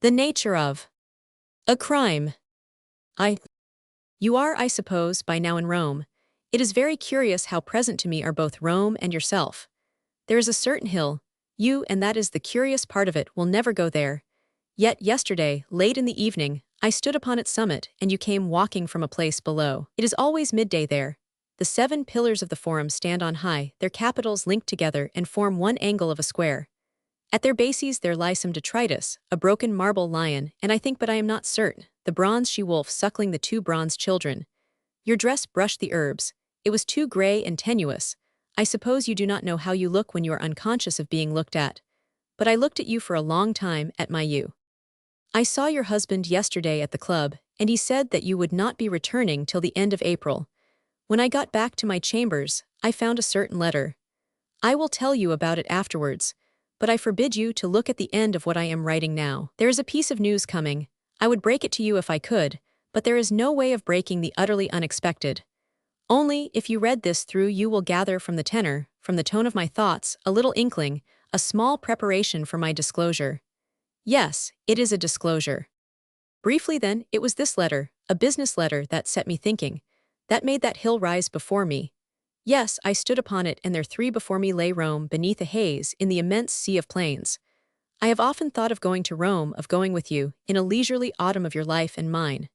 The nature of a crime. I. You are, I suppose, by now in Rome. It is very curious how present to me are both Rome and yourself. There is a certain hill, you, and that is the curious part of it, will never go there. Yet yesterday, late in the evening, I stood upon its summit, and you came walking from a place below. It is always midday there. The 7 pillars of the Forum stand on high, their capitals linked together and form one angle of a square. At their bases there lie some detritus, a broken marble lion, and I think, but I am not certain, the bronze she-wolf suckling the 2 bronze children. Your dress brushed the herbs. It was too gray and tenuous. I suppose you do not know how you look when you are unconscious of being looked at. But I looked at you for a long time, at my you. I saw your husband yesterday at the club, and he said that you would not be returning till the end of April. When I got back to my chambers, I found a certain letter. I will tell you about it afterwards, but I forbid you to look at the end of what I am writing now. There is a piece of news coming. I would break it to you if I could, but there is no way of breaking the utterly unexpected. Only, if you read this through, you will gather from the tenor, from the tone of my thoughts, a little inkling, a small preparation for my disclosure. Yes, it is a disclosure. Briefly then, it was this letter, a business letter, that set me thinking, that made that hill rise before me. Yes, I stood upon it, and there 3 before me lay Rome beneath a haze in the immense sea of plains. I have often thought of going to Rome, of going with you, in a leisurely autumn of your life and mine.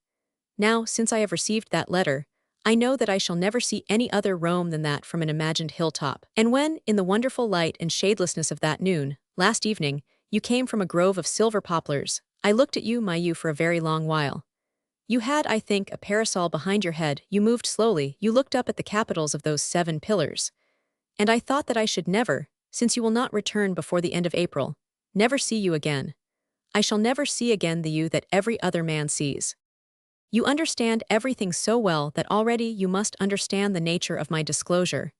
Now, since I have received that letter, I know that I shall never see any other Rome than that from an imagined hilltop. And when, in the wonderful light and shadelessness of that noon, last evening, you came from a grove of silver poplars, I looked at you, my you, for a very long while. You had, I think, a parasol behind your head, you moved slowly, you looked up at the capitals of those 7 pillars. And I thought that I should never, since you will not return before the end of April, never see you again. I shall never see again the you that every other man sees. You understand everything so well that already you must understand the nature of my disclosure.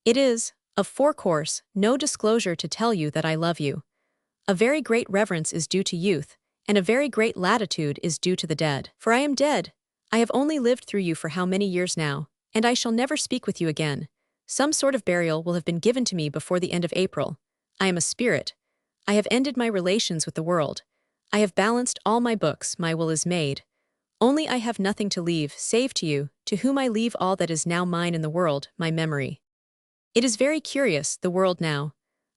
It is, of forecourse, no disclosure to tell you that I love you. A very great reverence is due to youth, and a very great latitude is due to the dead. For I am dead. I have only lived through you for how many years now, and I shall never speak with you again. Some sort of burial will have been given to me before the end of April. I am a spirit. I have ended my relations with the world. I have balanced all my books, my will is made. Only I have nothing to leave, save to you, to whom I leave all that is now mine in the world, my memory. It is very curious, the world now.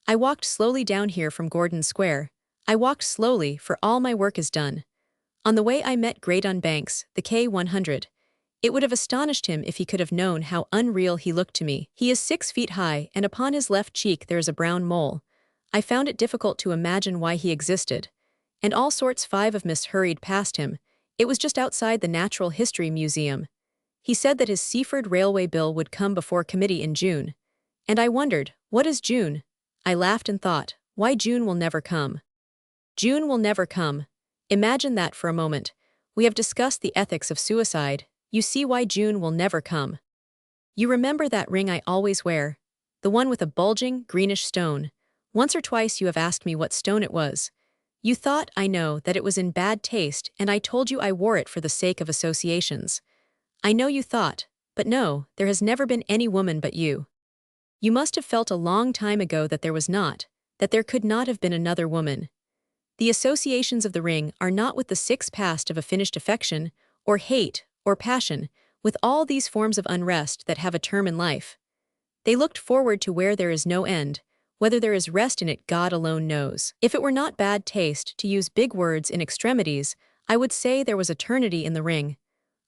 I walked slowly down here from Gordon Square. I walked slowly, for all my work is done. On the way I met Graydon Banks, the K100. It would have astonished him if he could have known how unreal he looked to me. He is 6 feet high, and upon his left cheek there is a brown mole. I found it difficult to imagine why he existed. And all sorts 5 of Miss hurried past him. It was just outside the Natural History Museum. He said that his Seaford Railway bill would come before committee in June. And I wondered, what is June? I laughed and thought, why June will never come. June will never come. Imagine that for a moment. We have discussed the ethics of suicide. You see why June will never come. You remember that ring I always wear? The one with a bulging, greenish stone. Once or twice you have asked me what stone it was. You thought, I know, that it was in bad taste, and I told you I wore it for the sake of associations. I know you thought, but no, there has never been any woman but you. You must have felt a long time ago that there was not, that there could not have been another woman. The associations of the ring are not with the 6 past of a finished affection, or hate, or passion, with all these forms of unrest that have a term in life. They looked forward to where there is no end. Whether there is rest in it, God alone knows. If it were not bad taste to use big words in extremities, I would say there was eternity in the ring.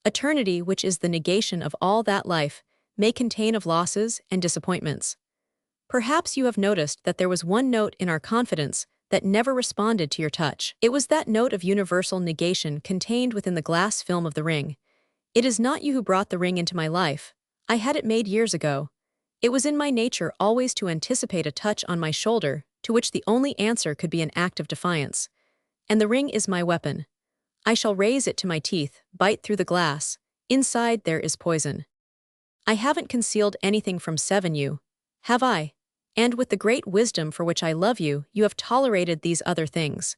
Eternity, which is the negation of all that life may contain of losses and disappointments. Perhaps you have noticed that there was one note in our confidence that never responded to your touch. It was that note of universal negation contained within the glass film of the ring. It is not you who brought the ring into my life. I had it made years ago. It was in my nature always to anticipate a touch on my shoulder, to which the only answer could be an act of defiance. And the ring is my weapon. I shall raise it to my teeth, bite through the glass. Inside there is poison. I haven't concealed anything from 7U, have I? And with the great wisdom for which I love you, you have tolerated these other things.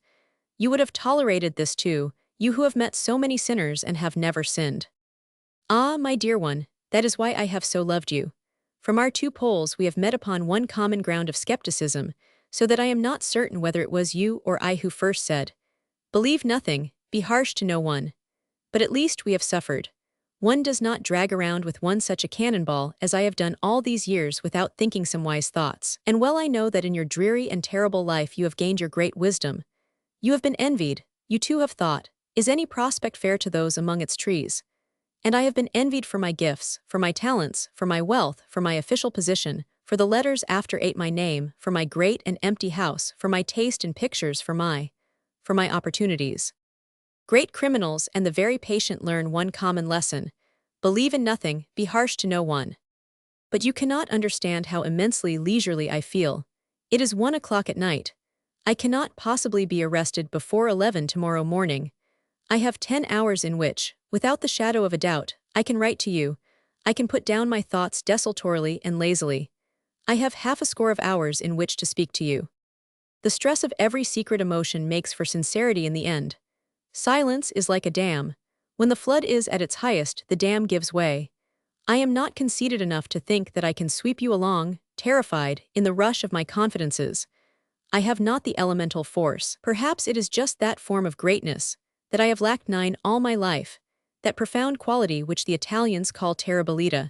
You would have tolerated this too, you who have met so many sinners and have never sinned. Ah, my dear one, that is why I have so loved you. From our 2 poles we have met upon one common ground of skepticism, so that I am not certain whether it was you or I who first said, Believe nothing, be harsh to no one. But at least we have suffered. One does not drag around with one such a cannonball as I have done all these years without thinking some wise thoughts. And well I know that in your dreary and terrible life you have gained your great wisdom. You have been envied, you too have thought, is any prospect fair to those among its trees? And I have been envied for my gifts, for my talents, for my wealth, for my official position, for the letters after ate my name, for my great and empty house, for my taste in pictures, for my opportunities. Great criminals and the very patient learn one common lesson: believe in nothing, be harsh to no one. But you cannot understand how immensely leisurely I feel. It is 1 o'clock at night. I cannot possibly be arrested before 11 tomorrow morning. I have 10 hours in which, without the shadow of a doubt, I can write to you. I can put down my thoughts desultorily and lazily. I have half a score of hours in which to speak to you. The stress of every secret emotion makes for sincerity in the end. Silence is like a dam. When the flood is at its highest, the dam gives way. I am not conceited enough to think that I can sweep you along, terrified, in the rush of my confidences. I have not the elemental force. Perhaps it is just that form of greatness that I have lacked all my life, that profound quality which the Italians call terribilità.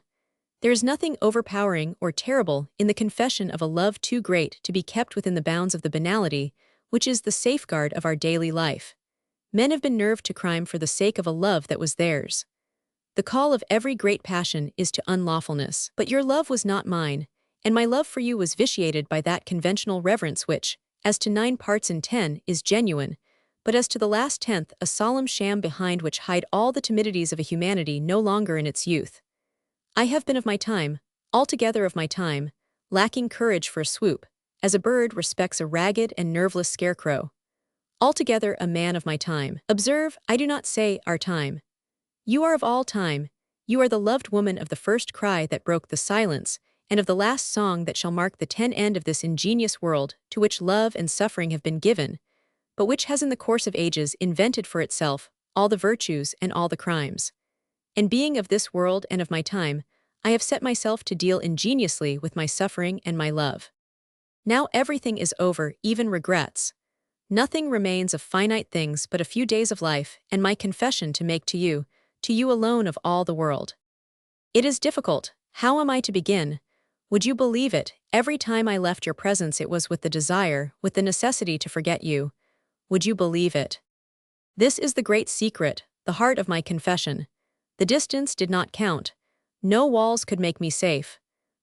There is nothing overpowering or terrible in the confession of a love too great to be kept within the bounds of the banality, which is the safeguard of our daily life. Men have been nerved to crime for the sake of a love that was theirs. The call of every great passion is to unlawfulness. But your love was not mine, and my love for you was vitiated by that conventional reverence which, as to 9 parts in 10, is genuine, but as to the last tenth, a solemn sham behind which hide all the timidities of a humanity no longer in its youth. I have been of my time, altogether of my time, lacking courage for a swoop, as a bird respects a ragged and nerveless scarecrow. Altogether a man of my time. Observe, I do not say our time. You are of all time. You are the loved woman of the first cry that broke the silence, and of the last song that shall mark the 10 end of this ingenious world to which love and suffering have been given, but which has in the course of ages invented for itself all the virtues and all the crimes. And being of this world and of my time, I have set myself to deal ingeniously with my suffering and my love. Now everything is over, even regrets. Nothing remains of finite things but a few days of life and my confession to make to you alone of all the world. It is difficult. How am I to begin? Would you believe it? Every time I left your presence it was with the desire, with the necessity to forget you. Would you believe it? This is the great secret, the heart of my confession. The distance did not count. No walls could make me safe.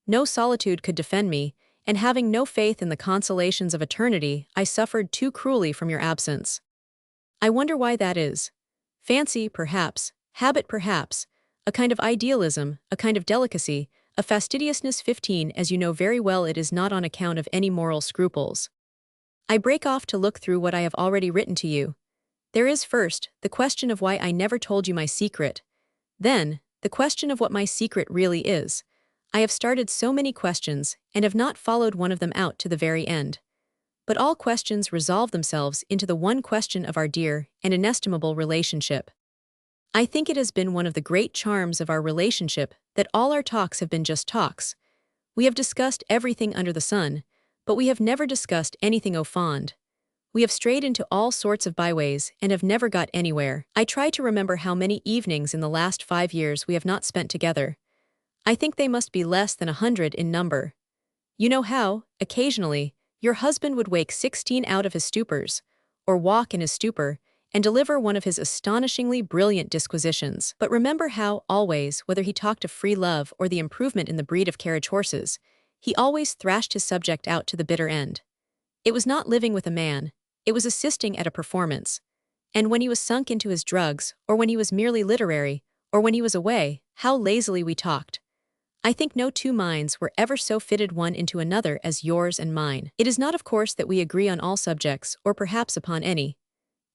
No solitude could defend me, and having no faith in the consolations of eternity, I suffered too cruelly from your absence. I wonder why that is. Fancy, perhaps, habit perhaps, a kind of idealism, a kind of delicacy, a fastidiousness. 15 As you know very well, it is not on account of any moral scruples. I break off to look through what I have already written to you. There is first, the question of why I never told you my secret. Then, the question of what my secret really is. I have started so many questions, and have not followed one of them out to the very end. But all questions resolve themselves into the one question of our dear and inestimable relationship. I think it has been one of the great charms of our relationship that all our talks have been just talks. We have discussed everything under the sun, but we have never discussed anything au fond. We have strayed into all sorts of byways and have never got anywhere. I try to remember how many evenings in the last 5 years we have not spent together. I think they must be less than 100 in number. You know how, occasionally, your husband would wake 16 out of his stupors, or walk in his stupor, and deliver one of his astonishingly brilliant disquisitions. But remember how, always, whether he talked of free love or the improvement in the breed of carriage horses, he always thrashed his subject out to the bitter end. It was not living with a man, it was assisting at a performance. And when he was sunk into his drugs, or when he was merely literary, or when he was away, how lazily we talked. I think no 2 minds were ever so fitted one into another as yours and mine. It is not of course that we agree on all subjects, or perhaps upon any.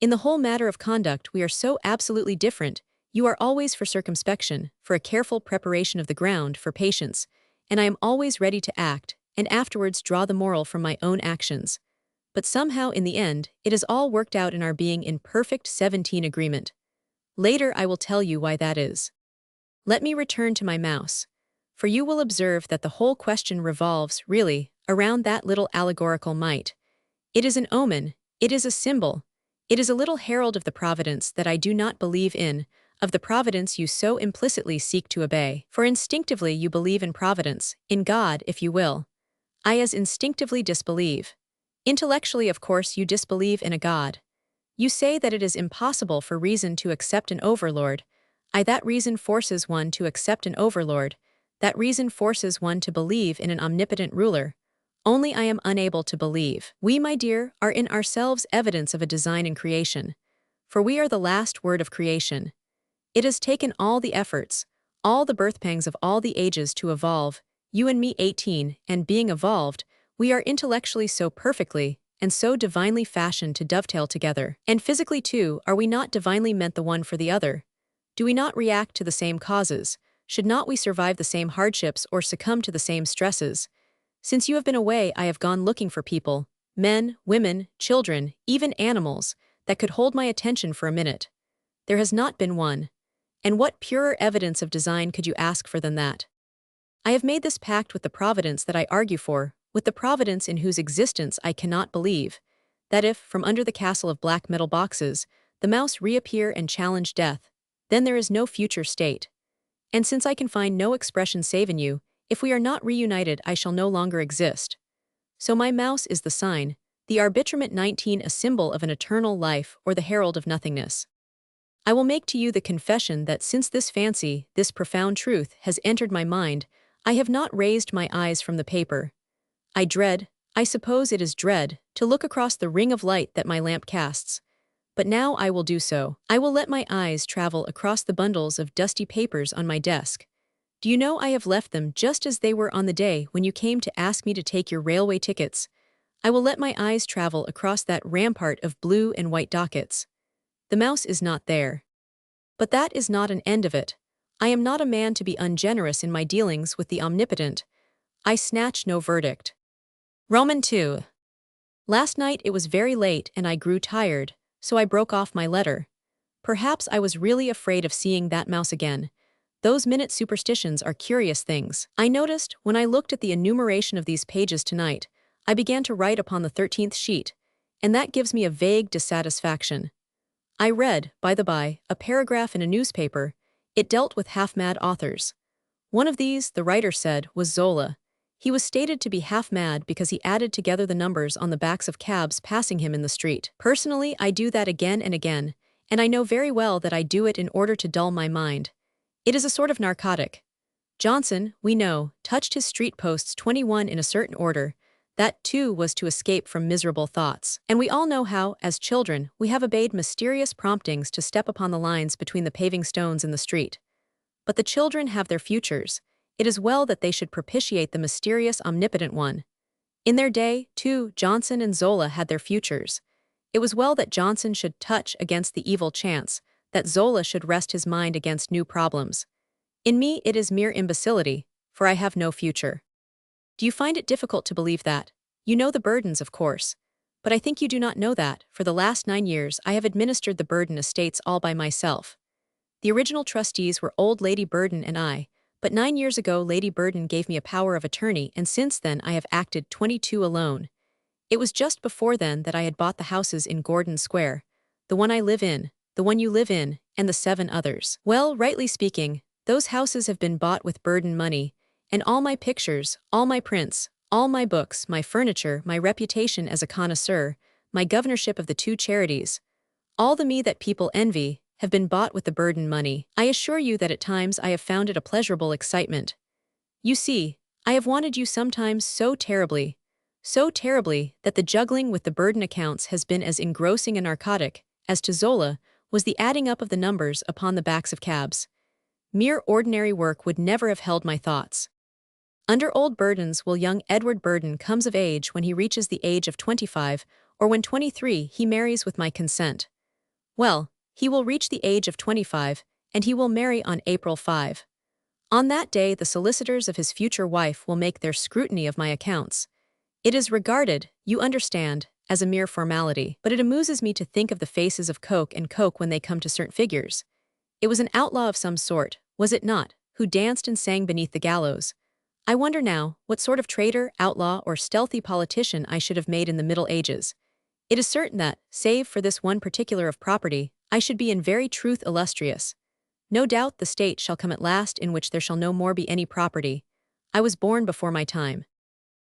In the whole matter of conduct we are so absolutely different. You are always for circumspection, for a careful preparation of the ground, for patience, and I am always ready to act, and afterwards draw the moral from my own actions. But somehow in the end, it has all worked out in our being in perfect 17 agreement. Later I will tell you why that is. Let me return to my mouse. For you will observe that the whole question revolves, really, around that little allegorical mite. It is an omen, it is a symbol, It is a little herald of the providence that I do not believe in, of the providence you so implicitly seek to obey. For instinctively you believe in providence, in God if you will. I as instinctively disbelieve. Intellectually, of course, you disbelieve in a God. You say that it is impossible for reason to accept an overlord. That reason forces one to accept an overlord. That reason forces one to believe in an omnipotent ruler. Only I am unable to believe. We, my dear, are in ourselves evidence of a design in creation. For we are the last word of creation. It has taken all the efforts, all the birth pangs of all the ages to evolve, you and me 18, and being evolved, we are intellectually so perfectly and so divinely fashioned to dovetail together. And physically too, are we not divinely meant the one for the other? Do we not react to the same causes? Should not we survive the same hardships or succumb to the same stresses? Since you have been away, I have gone looking for people, men, women, children, even animals, that could hold my attention for a minute. There has not been one. And what purer evidence of design could you ask for than that? I have made this pact with the providence that I argue for, with the providence in whose existence I cannot believe, that if, from under the castle of black metal boxes, the mouse reappear and challenge death, then there is no future state. And since I can find no expression save in you, if we are not reunited I shall no longer exist. So my mouse is the sign, the arbitrament 19 a symbol of an eternal life or the herald of nothingness. I will make to you the confession that since this fancy, this profound truth, has entered my mind, I have not raised my eyes from the paper. I suppose it is dread, to look across the ring of light that my lamp casts. But now I will do so. I will let my eyes travel across the bundles of dusty papers on my desk. Do you know I have left them just as they were on the day when you came to ask me to take your railway tickets? I will let my eyes travel across that rampart of blue and white dockets. The mouse is not there. But that is not an end of it. I am not a man to be ungenerous in my dealings with the omnipotent. I snatch no verdict. Roman 2. Last night it was very late and I grew tired, so I broke off my letter. Perhaps I was really afraid of seeing that mouse again. Those minute superstitions are curious things. I noticed, when I looked at the enumeration of these pages tonight, I began to write upon the 13th sheet, and that gives me a vague dissatisfaction. I read, by the by, a paragraph in a newspaper. It dealt with half-mad authors. One of these, the writer said, was Zola. He was stated to be half-mad because he added together the numbers on the backs of cabs passing him in the street. Personally, I do that again and again, and I know very well that I do it in order to dull my mind. It is a sort of narcotic. Johnson, we know, touched his street posts 21 in a certain order. That, too, was to escape from miserable thoughts. And we all know how, as children, we have obeyed mysterious promptings to step upon the lines between the paving stones in the street. But the children have their futures. It is well that they should propitiate the mysterious omnipotent one. In their day, too, Johnson and Zola had their futures. It was well that Johnson should touch against the evil chance, that Zola should rest his mind against new problems. In me it is mere imbecility, for I have no future. Do you find it difficult to believe that? You know the burdens, of course. But I think you do not know that, for the last 9 years I have administered the Burden estates all by myself. The original trustees were old Lady Burden and I, but 9 years ago Lady Burden gave me a power of attorney and since then I have acted 22 alone. It was just before then that I had bought the houses in Gordon Square, the one I live in, the one you live in, and the 7 others. Well, rightly speaking, those houses have been bought with Burden money, and all my pictures, all my prints, all my books, my furniture, my reputation as a connoisseur, my governorship of the 2 charities, all the me that people envy, have been bought with the Burden money. I assure you that at times I have found it a pleasurable excitement. You see, I have wanted you sometimes so terribly that the juggling with the Burden accounts has been as engrossing a narcotic, as to Zola, was the adding up of the numbers upon the backs of cabs. Mere ordinary work would never have held my thoughts. Under old burdens will young Edward Burden comes of age when he reaches the age of 25, or when 23 he marries with my consent. Well, he will reach the age of 25, and he will marry on April 5. On that day the solicitors of his future wife will make their scrutiny of my accounts. It is regarded, you understand, as a mere formality, but it amuses me to think of the faces of Coke and Coke when they come to certain figures. It was an outlaw of some sort, was it not, who danced and sang beneath the gallows? I wonder now, what sort of traitor, outlaw, or stealthy politician I should have made in the Middle Ages. It is certain that, save for this one particular of property, I should be in very truth illustrious. No doubt the state shall come at last in which there shall no more be any property. I was born before my time.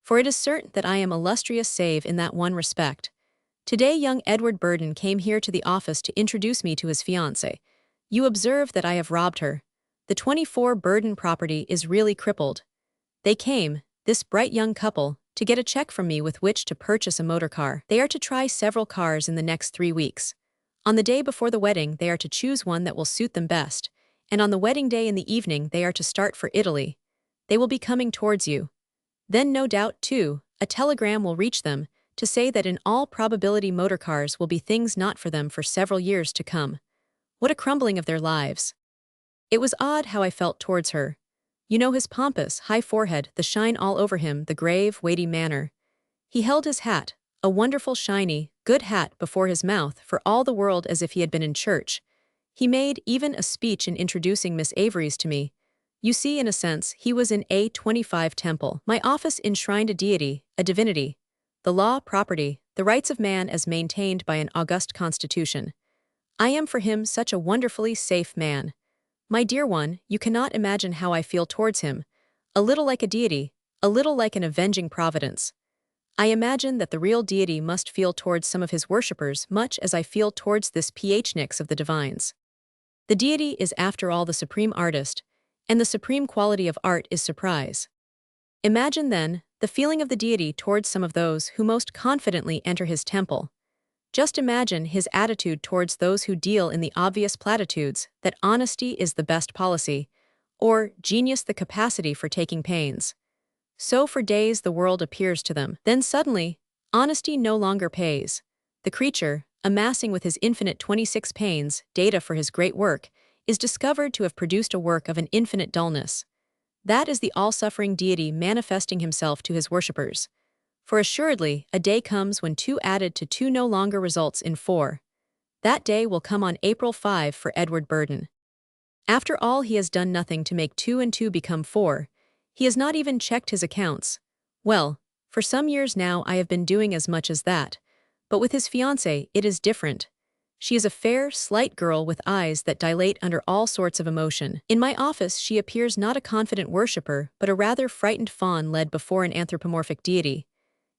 For it is certain that I am illustrious save in that one respect. Today young Edward Burden came here to the office to introduce me to his fiancée. You observe that I have robbed her. The 24 Burden property is really crippled. They came, this bright young couple, to get a check from me with which to purchase a motor car. They are to try several cars in the next 3 weeks. On the day before the wedding, they are to choose one that will suit them best, and on the wedding day in the evening they are to start for Italy. They will be coming towards you. Then no doubt, too, a telegram will reach them to say that in all probability motor cars will be things not for them for several years to come. What a crumbling of their lives. It was odd how I felt towards her. You know his pompous, high forehead, the shine all over him, the grave, weighty manner. He held his hat, a wonderful shiny, good hat before his mouth for all the world as if he had been in church. He made even a speech in introducing Miss Avery's to me. You see, in a sense, he was in A25 temple. My office enshrined a deity, a divinity. The law, property, the rights of man as maintained by an august constitution. I am for him such a wonderfully safe man. My dear one, you cannot imagine how I feel towards him. A little like a deity, a little like an avenging providence. I imagine that the real deity must feel towards some of his worshippers much as I feel towards this PH-nix of the divines. The deity is after all the supreme artist, and the supreme quality of art is surprise. Imagine, then, the feeling of the deity towards some of those who most confidently enter his temple. Just imagine his attitude towards those who deal in the obvious platitudes that honesty is the best policy, or genius the capacity for taking pains. So for days the world appears to them. Then suddenly, honesty no longer pays. The creature, amassing with his infinite 26 pains data for his great work, is discovered to have produced a work of an infinite dullness. That is the all-suffering deity manifesting himself to his worshippers. For assuredly, a day comes when 2 added to 2 no longer results in 4. That day will come on April 5 for Edward Burden. After all, he has done nothing to make 2 and 2 become 4. He has not even checked his accounts. Well, for some years now I have been doing as much as that. But with his fiancée, it is different. She is a fair, slight girl with eyes that dilate under all sorts of emotion. In my office she appears not a confident worshipper but a rather frightened fawn led before an anthropomorphic deity.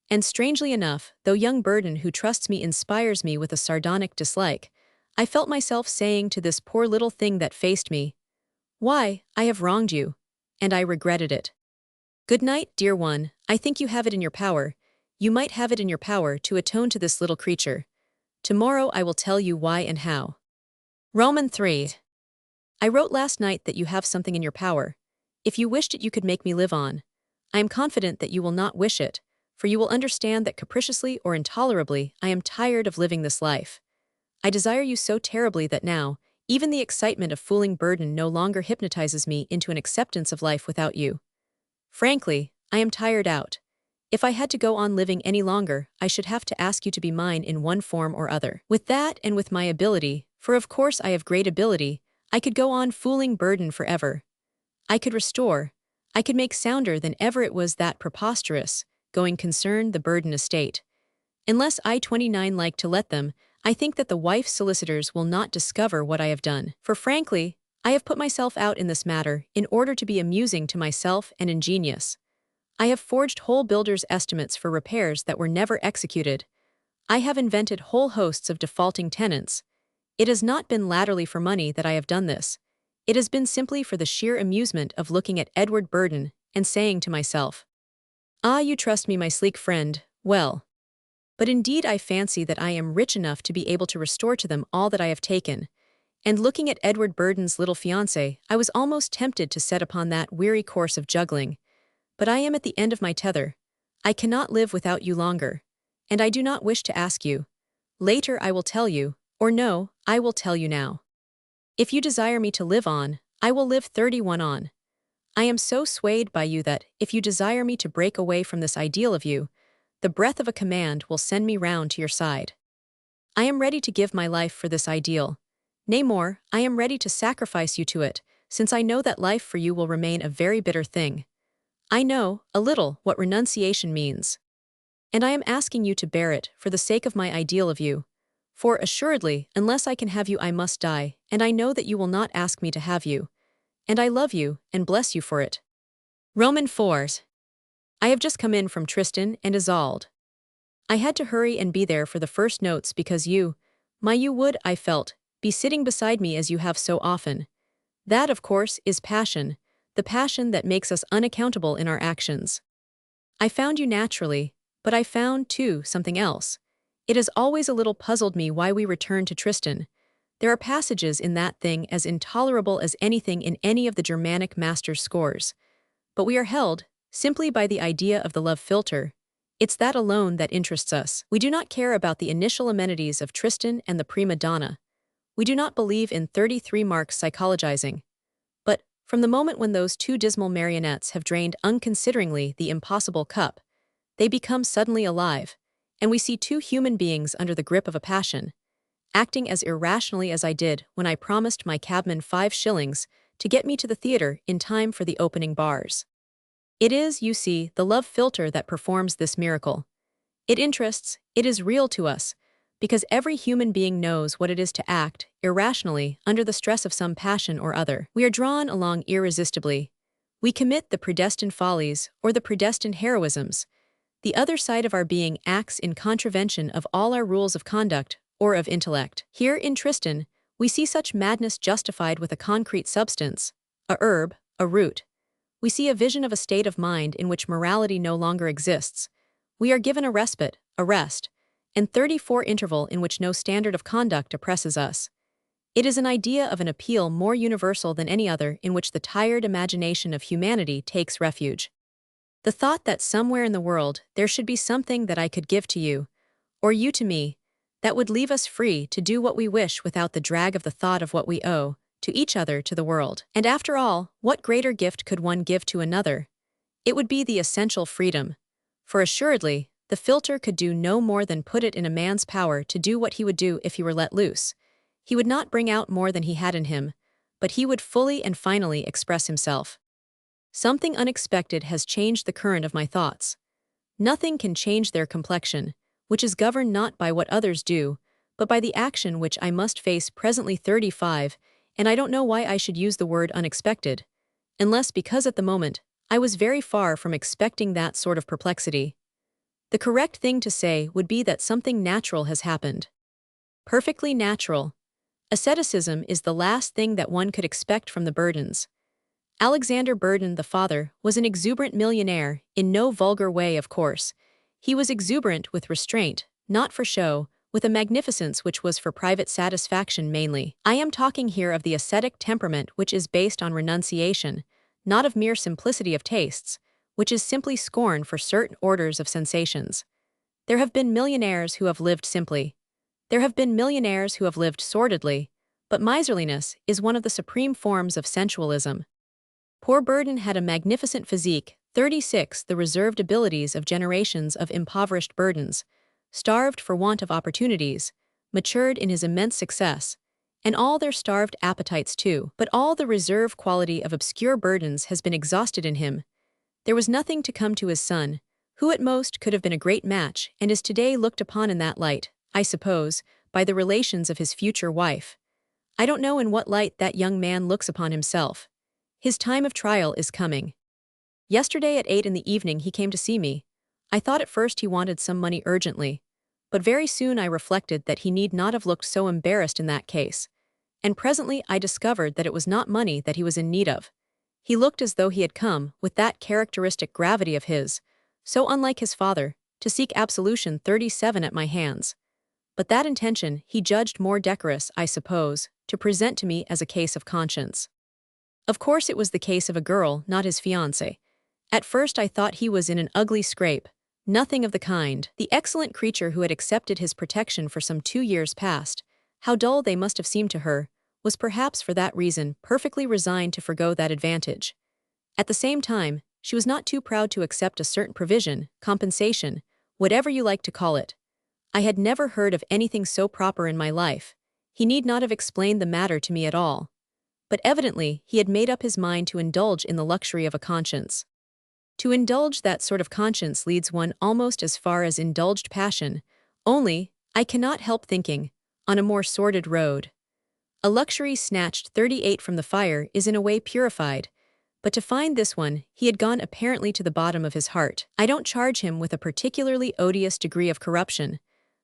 And strangely enough, though young Burden who trusts me inspires me with a sardonic dislike, I felt myself saying to this poor little thing that faced me, "Why, I have wronged you." And I regretted it. Good night, dear one, I think you have it in your power. You might have it in your power to atone to this little creature. Tomorrow I will tell you why and how. Roman 3. I wrote last night that you have something in your power. If you wished it you could make me live on. I am confident that you will not wish it, for you will understand that capriciously or intolerably I am tired of living this life. I desire you so terribly that now, even the excitement of fooling Burden no longer hypnotizes me into an acceptance of life without you. Frankly, I am tired out. If I had to go on living any longer, I should have to ask you to be mine in one form or other. With that and with my ability, for of course I have great ability, I could go on fooling Burden forever. I could restore, I could make sounder than ever it was that preposterous, going concern the Burden estate. Unless I-29 like to let them, I think that the wife's solicitors will not discover what I have done. For frankly, I have put myself out in this matter in order to be amusing to myself and ingenious. I have forged whole builders' estimates for repairs that were never executed. I have invented whole hosts of defaulting tenants. It has not been latterly for money that I have done this. It has been simply for the sheer amusement of looking at Edward Burden and saying to myself, "Ah, you trust me, my sleek friend, well. But indeed I fancy that I am rich enough to be able to restore to them all that I have taken." And looking at Edward Burden's little fiancée, I was almost tempted to set upon that weary course of juggling. But I am at the end of my tether. I cannot live without you longer. And I do not wish to ask you. Later I will tell you, or no, I will tell you now. If you desire me to live on, I will live 31 on. I am so swayed by you that, if you desire me to break away from this ideal of you, the breath of a command will send me round to your side. I am ready to give my life for this ideal. Nay more, I am ready to sacrifice you to it, since I know that life for you will remain a very bitter thing. I know, a little, what renunciation means. And I am asking you to bear it for the sake of my ideal of you. For assuredly, unless I can have you, I must die, and I know that you will not ask me to have you. And I love you, and bless you for it. Roman 4. I have just come in from Tristan and Isolde. I had to hurry and be there for the first notes because you would, I felt, be sitting beside me as you have so often. That, of course, is passion, the passion that makes us unaccountable in our actions. I found you naturally, but I found, too, something else. It has always a little puzzled me why we returned to Tristan. There are passages in that thing as intolerable as anything in any of the Germanic masters' scores. But we are held, simply by the idea of the love filter. It's that alone that interests us. We do not care about the initial amenities of Tristan and the prima donna. We do not believe in 33 marks psychologizing. But, from the moment when those two dismal marionettes have drained unconsideringly the impossible cup, they become suddenly alive, and we see two human beings under the grip of a passion, acting as irrationally as I did when I promised my cabman 5 shillings to get me to the theater in time for the opening bars. It is, you see, the love filter that performs this miracle. It interests, it is real to us, because every human being knows what it is to act, irrationally, under the stress of some passion or other. We are drawn along irresistibly. We commit the predestined follies or the predestined heroisms. The other side of our being acts in contravention of all our rules of conduct or of intellect. Here in Tristan, we see such madness justified with a concrete substance, a herb, a root. We see a vision of a state of mind in which morality no longer exists. We are given a respite, a rest, and 34 interval in which no standard of conduct oppresses us. It is an idea of an appeal more universal than any other in which the tired imagination of humanity takes refuge. The thought that somewhere in the world there should be something that I could give to you, or you to me, that would leave us free to do what we wish without the drag of the thought of what we owe, to each other, to the world. And after all, what greater gift could one give to another? It would be the essential freedom. For assuredly, the filter could do no more than put it in a man's power to do what he would do if he were let loose. He would not bring out more than he had in him, but he would fully and finally express himself. Something unexpected has changed the current of my thoughts. Nothing can change their complexion, which is governed not by what others do, but by the action which I must face presently 35, and I don't know why I should use the word unexpected, unless because at the moment, I was very far from expecting that sort of perplexity. The correct thing to say would be that something natural has happened. Perfectly natural. Asceticism is the last thing that one could expect from the Burdens. Alexander Burden, the father, was an exuberant millionaire, in no vulgar way, of course. He was exuberant with restraint, not for show, with a magnificence which was for private satisfaction mainly. I am talking here of the ascetic temperament which is based on renunciation, not of mere simplicity of tastes, which is simply scorn for certain orders of sensations. There have been millionaires who have lived simply. There have been millionaires who have lived sordidly, but miserliness is one of the supreme forms of sensualism. Poor Burden had a magnificent physique, 36, the reserved abilities of generations of impoverished Burdens, starved for want of opportunities, matured in his immense success, and all their starved appetites too. But all the reserve quality of obscure Burdens has been exhausted in him. There was nothing to come to his son, who at most could have been a great match and is today looked upon in that light, I suppose, by the relations of his future wife. I don't know in what light that young man looks upon himself. His time of trial is coming. Yesterday at 8 in the evening he came to see me. I thought at first he wanted some money urgently, but very soon I reflected that he need not have looked so embarrassed in that case, and presently I discovered that it was not money that he was in need of. He looked as though he had come, with that characteristic gravity of his, so unlike his father, to seek absolution 37 at my hands. But that intention he judged more decorous, I suppose, to present to me as a case of conscience. Of course it was the case of a girl, not his fiancée. At first I thought he was in an ugly scrape. Nothing of the kind. The excellent creature who had accepted his protection for some 2 years past, how dull they must have seemed to her, was perhaps for that reason perfectly resigned to forgo that advantage. At the same time, she was not too proud to accept a certain provision, compensation, whatever you like to call it. I had never heard of anything so proper in my life. He need not have explained the matter to me at all. But evidently he had made up his mind to indulge in the luxury of a conscience. To indulge that sort of conscience leads one almost as far as indulged passion, only, I cannot help thinking, on a more sordid road. A luxury snatched 38 from the fire is in a way purified, but to find this one, he had gone apparently to the bottom of his heart. I don't charge him with a particularly odious degree of corruption,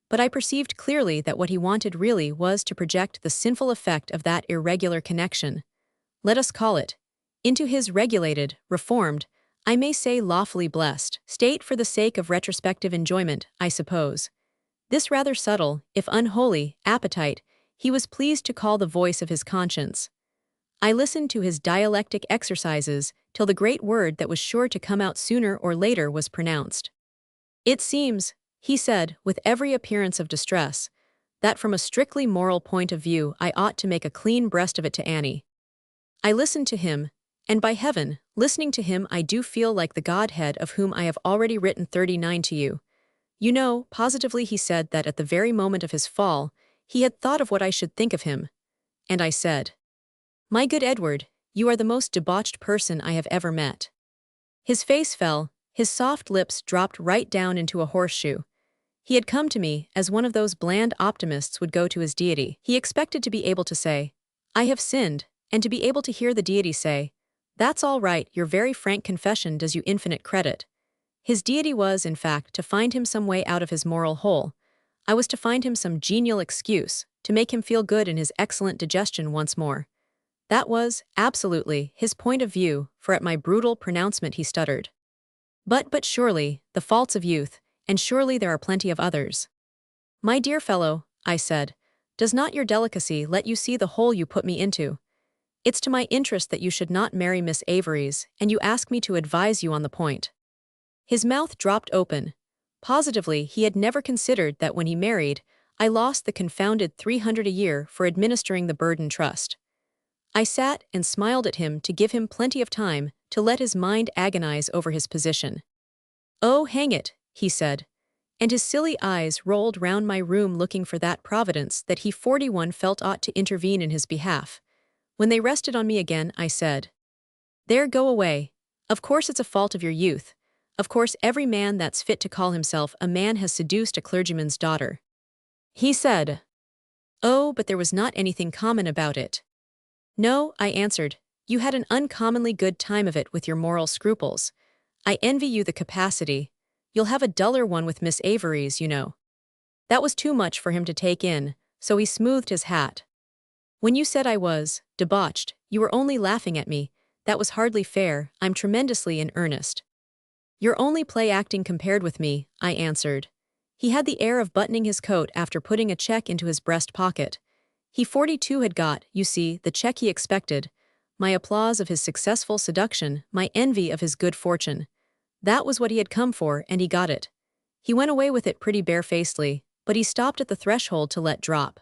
but I perceived clearly that what he wanted really was to project the sinful effect of that irregular connection. Let us call it, into his regulated, reformed, I may say lawfully blessed, state for the sake of retrospective enjoyment, I suppose. This rather subtle, if unholy, appetite, he was pleased to call the voice of his conscience. I listened to his dialectic exercises till the great word that was sure to come out sooner or later was pronounced. It seems, he said, with every appearance of distress, that from a strictly moral point of view I ought to make a clean breast of it to Annie. I listened to him, and by heaven, listening to him I do feel like the Godhead of whom I have already written 39 to you. You know, positively he said that at the very moment of his fall, he had thought of what I should think of him. And I said, "My good Edward, you are the most debauched person I have ever met." His face fell, his soft lips dropped right down into a horseshoe. He had come to me as one of those bland optimists would go to his deity. He expected to be able to say, "I have sinned," and to be able to hear the deity say, "That's all right, your very frank confession does you infinite credit." His deity was, in fact, to find him some way out of his moral hole. I was to find him some genial excuse, to make him feel good in his excellent digestion once more. That was, absolutely, his point of view, for at my brutal pronouncement he stuttered. But surely, the faults of youth, and surely there are plenty of others." "My dear fellow," I said, "does not your delicacy let you see the hole you put me into? It's to my interest that you should not marry Miss Avery's, and you ask me to advise you on the point." His mouth dropped open. Positively, he had never considered that when he married, I lost the confounded 300 a year for administering the Burden Trust. I sat and smiled at him to give him plenty of time to let his mind agonize over his position. "Oh, hang it," he said, and his silly eyes rolled round my room looking for that providence that he 41 felt ought to intervene in his behalf. When they rested on me again, I said, "There, go away. Of course it's a fault of your youth. Of course every man that's fit to call himself a man has seduced a clergyman's daughter." He said, "Oh, but there was not anything common about it." "No," I answered, "you had an uncommonly good time of it with your moral scruples. I envy you the capacity. You'll have a duller one with Miss Avery's, you know." That was too much for him to take in, so he smoothed his hat. "When you said I was debauched, you were only laughing at me. That was hardly fair, I'm tremendously in earnest." "You're only play-acting compared with me," I answered. He had the air of buttoning his coat after putting a check into his breast pocket. He 42 had got, you see, the check he expected, my applause of his successful seduction, my envy of his good fortune. That was what he had come for, and he got it. He went away with it pretty barefacedly, but he stopped at the threshold to let drop.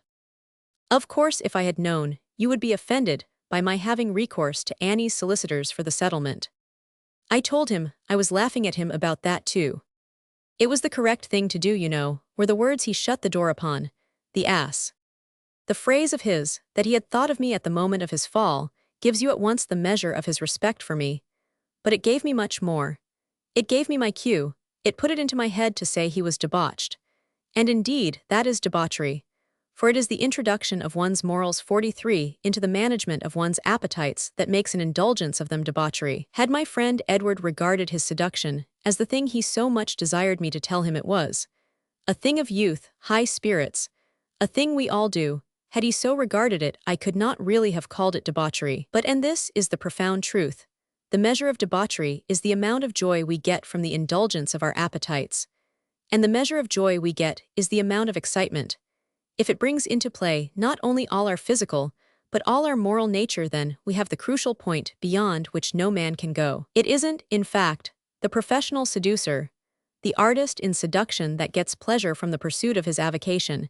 "Of course, if I had known, you would be offended by my having recourse to Annie's solicitors for the settlement." I told him I was laughing at him about that too. It was the correct thing to do, you know, were the words he shut the door upon. The ass. The phrase of his, that he had thought of me at the moment of his fall, gives you at once the measure of his respect for me. But it gave me much more. It gave me my cue, it put it into my head to say he was debauched. And indeed, that is debauchery. For it is the introduction of one's morals 43 into the management of one's appetites that makes an indulgence of them debauchery. Had my friend Edward regarded his seduction as the thing he so much desired me to tell him it was, a thing of youth, high spirits, a thing we all do, had he so regarded it, I could not really have called it debauchery. And this is the profound truth. The measure of debauchery is the amount of joy we get from the indulgence of our appetites. And the measure of joy we get is the amount of excitement. If it brings into play not only all our physical, but all our moral nature, then we have the crucial point beyond which no man can go. It isn't, in fact, the professional seducer, the artist in seduction that gets pleasure from the pursuit of his avocation,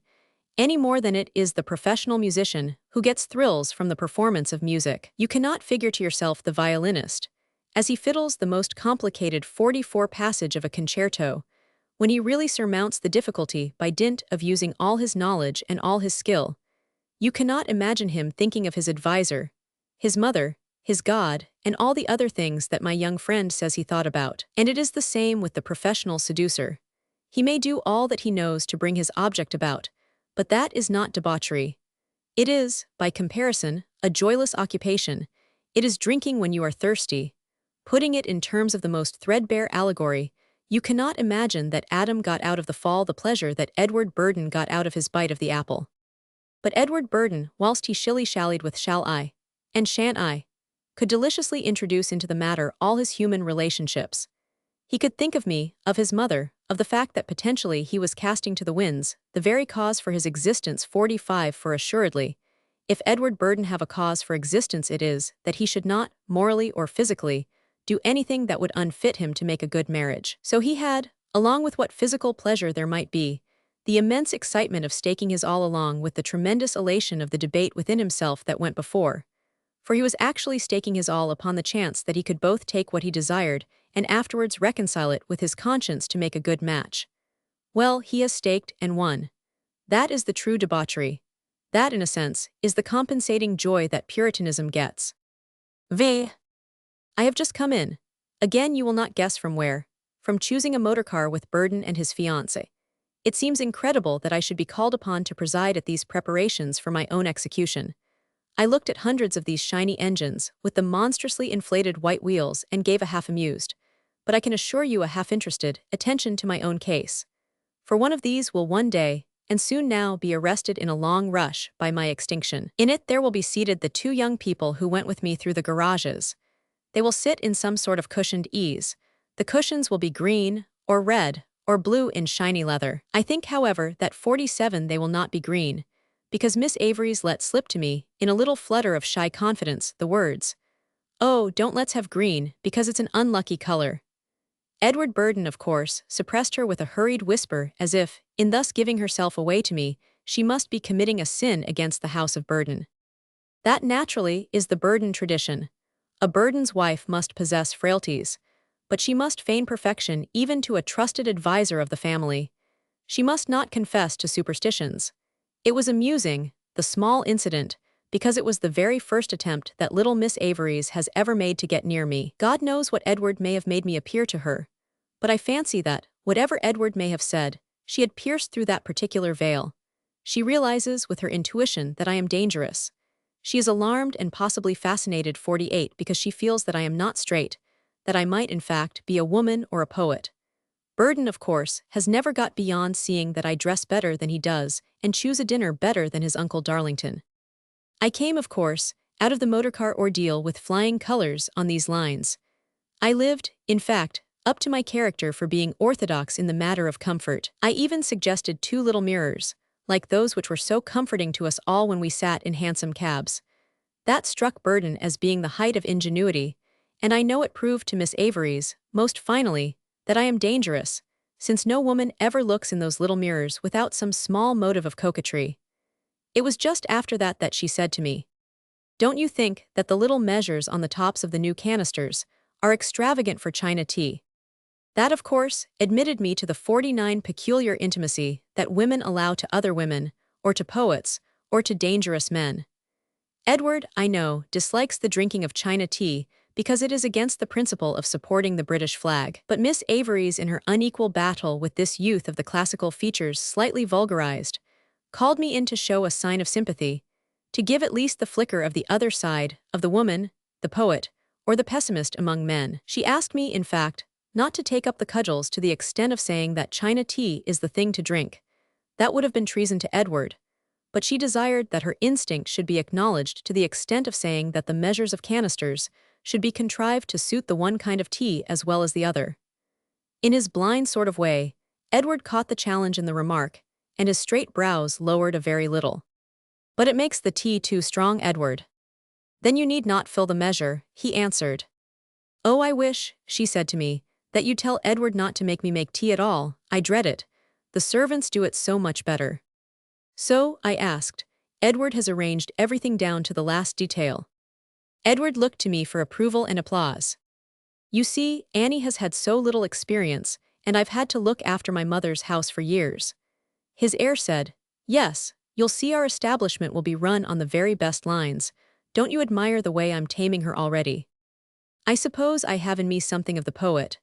any more than it is the professional musician who gets thrills from the performance of music. You cannot figure to yourself the violinist, as he fiddles the most complicated 44 passage of a concerto, when he really surmounts the difficulty by dint of using all his knowledge and all his skill. You cannot imagine him thinking of his adviser, his mother, his God, and all the other things that my young friend says he thought about. And it is the same with the professional seducer. He may do all that he knows to bring his object about, but that is not debauchery. It is, by comparison, a joyless occupation. It is drinking when you are thirsty. Putting it in terms of the most threadbare allegory, you cannot imagine that Adam got out of the fall the pleasure that Edward Burden got out of his bite of the apple. But Edward Burden, whilst he shilly-shallied with shall I and shan't I, could deliciously introduce into the matter all his human relationships. He could think of me, of his mother, of the fact that potentially he was casting to the winds the very cause for his existence 45 for assuredly. If Edward Burden have a cause for existence, it is that he should not, morally or physically, do anything that would unfit him to make a good marriage. So he had, along with what physical pleasure there might be, the immense excitement of staking his all along with the tremendous elation of the debate within himself that went before. For he was actually staking his all upon the chance that he could both take what he desired and afterwards reconcile it with his conscience to make a good match. Well, he has staked and won. That is the true debauchery. That, in a sense, is the compensating joy that Puritanism gets. I have just come in. Again, you will not guess from where. From choosing a motorcar with Burden and his fiancée. It seems incredible that I should be called upon to preside at these preparations for my own execution. I looked at hundreds of these shiny engines with the monstrously inflated white wheels and gave a half-amused, but I can assure you a half-interested, attention to my own case. For one of these will one day, and soon now, be arrested in a long rush by my extinction. In it there will be seated the two young people who went with me through the garages. They will sit in some sort of cushioned ease. The cushions will be green, or red, or blue in shiny leather. I think, however, that 47 they will not be green, because Miss Avery's let slip to me, in a little flutter of shy confidence, the words, "Oh, don't let's have green, because it's an unlucky color." Edward Burden, of course, suppressed her with a hurried whisper as if, in thus giving herself away to me, she must be committing a sin against the house of Burden. That, naturally, is the Burden tradition. A Burden's wife must possess frailties, but she must feign perfection even to a trusted adviser of the family. She must not confess to superstitions. It was amusing, the small incident, because it was the very first attempt that little Miss Avery's has ever made to get near me. God knows what Edward may have made me appear to her, but I fancy that, whatever Edward may have said, she had pierced through that particular veil. She realizes with her intuition that I am dangerous. She is alarmed and possibly fascinated 48 because she feels that I am not straight, that I might in fact be a woman or a poet. Burden, of course, has never got beyond seeing that I dress better than he does and choose a dinner better than his Uncle Darlington. I came, of course, out of the motorcar ordeal with flying colors on these lines. I lived, in fact, up to my character for being orthodox in the matter of comfort. I even suggested 2 little mirrors, like those which were so comforting to us all when we sat in hansom cabs. That struck Burden as being the height of ingenuity, and I know it proved to Miss Avery's, most finally, that I am dangerous, since no woman ever looks in those little mirrors without some small motive of coquetry. It was just after that that she said to me, "Don't you think that the little measures on the tops of the new canisters are extravagant for China tea?" That, of course, admitted me to the 49 peculiar intimacy that women allow to other women, or to poets, or to dangerous men. Edward, I know, dislikes the drinking of China tea because it is against the principle of supporting the British flag. But Miss Avery's, in her unequal battle with this youth of the classical features slightly vulgarized, called me in to show a sign of sympathy, to give at least the flicker of the other side, of the woman, the poet, or the pessimist among men. She asked me, in fact, not to take up the cudgels to the extent of saying that China tea is the thing to drink. That would have been treason to Edward. But she desired that her instinct should be acknowledged to the extent of saying that the measures of canisters should be contrived to suit the one kind of tea as well as the other. In his blind sort of way, Edward caught the challenge in the remark, and his straight brows lowered a very little. "But it makes the tea too strong, Edward." "Then you need not fill the measure," he answered. "Oh, I wish," she said to me, "that you tell Edward not to make me make tea at all. I dread it. The servants do it so much better." "So," I asked, "Edward has arranged everything down to the last detail?" Edward looked to me for approval and applause. "You see, Annie has had so little experience, and I've had to look after my mother's house for years." His heir said, "Yes, you'll see our establishment will be run on the very best lines. Don't you admire the way I'm taming her already? I suppose I have in me something of the poet.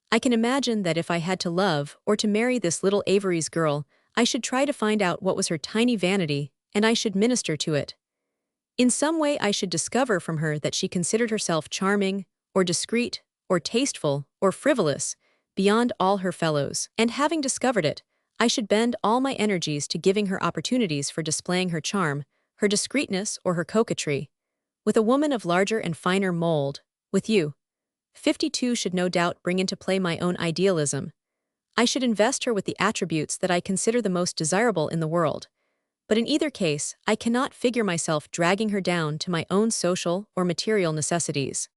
I can imagine that if I had to love or to marry this little Avery's girl, I should try to find out what was her tiny vanity, and I should minister to it. In some way I should discover from her that she considered herself charming, or discreet, or tasteful, or frivolous, beyond all her fellows. And having discovered it, I should bend all my energies to giving her opportunities for displaying her charm, her discreetness, or her coquetry. With a woman of larger and finer mold, with you, 52 should no doubt bring into play my own idealism. I should invest her with the attributes that I consider the most desirable in the world. But in either case, I cannot figure myself dragging her down to my own social or material necessities.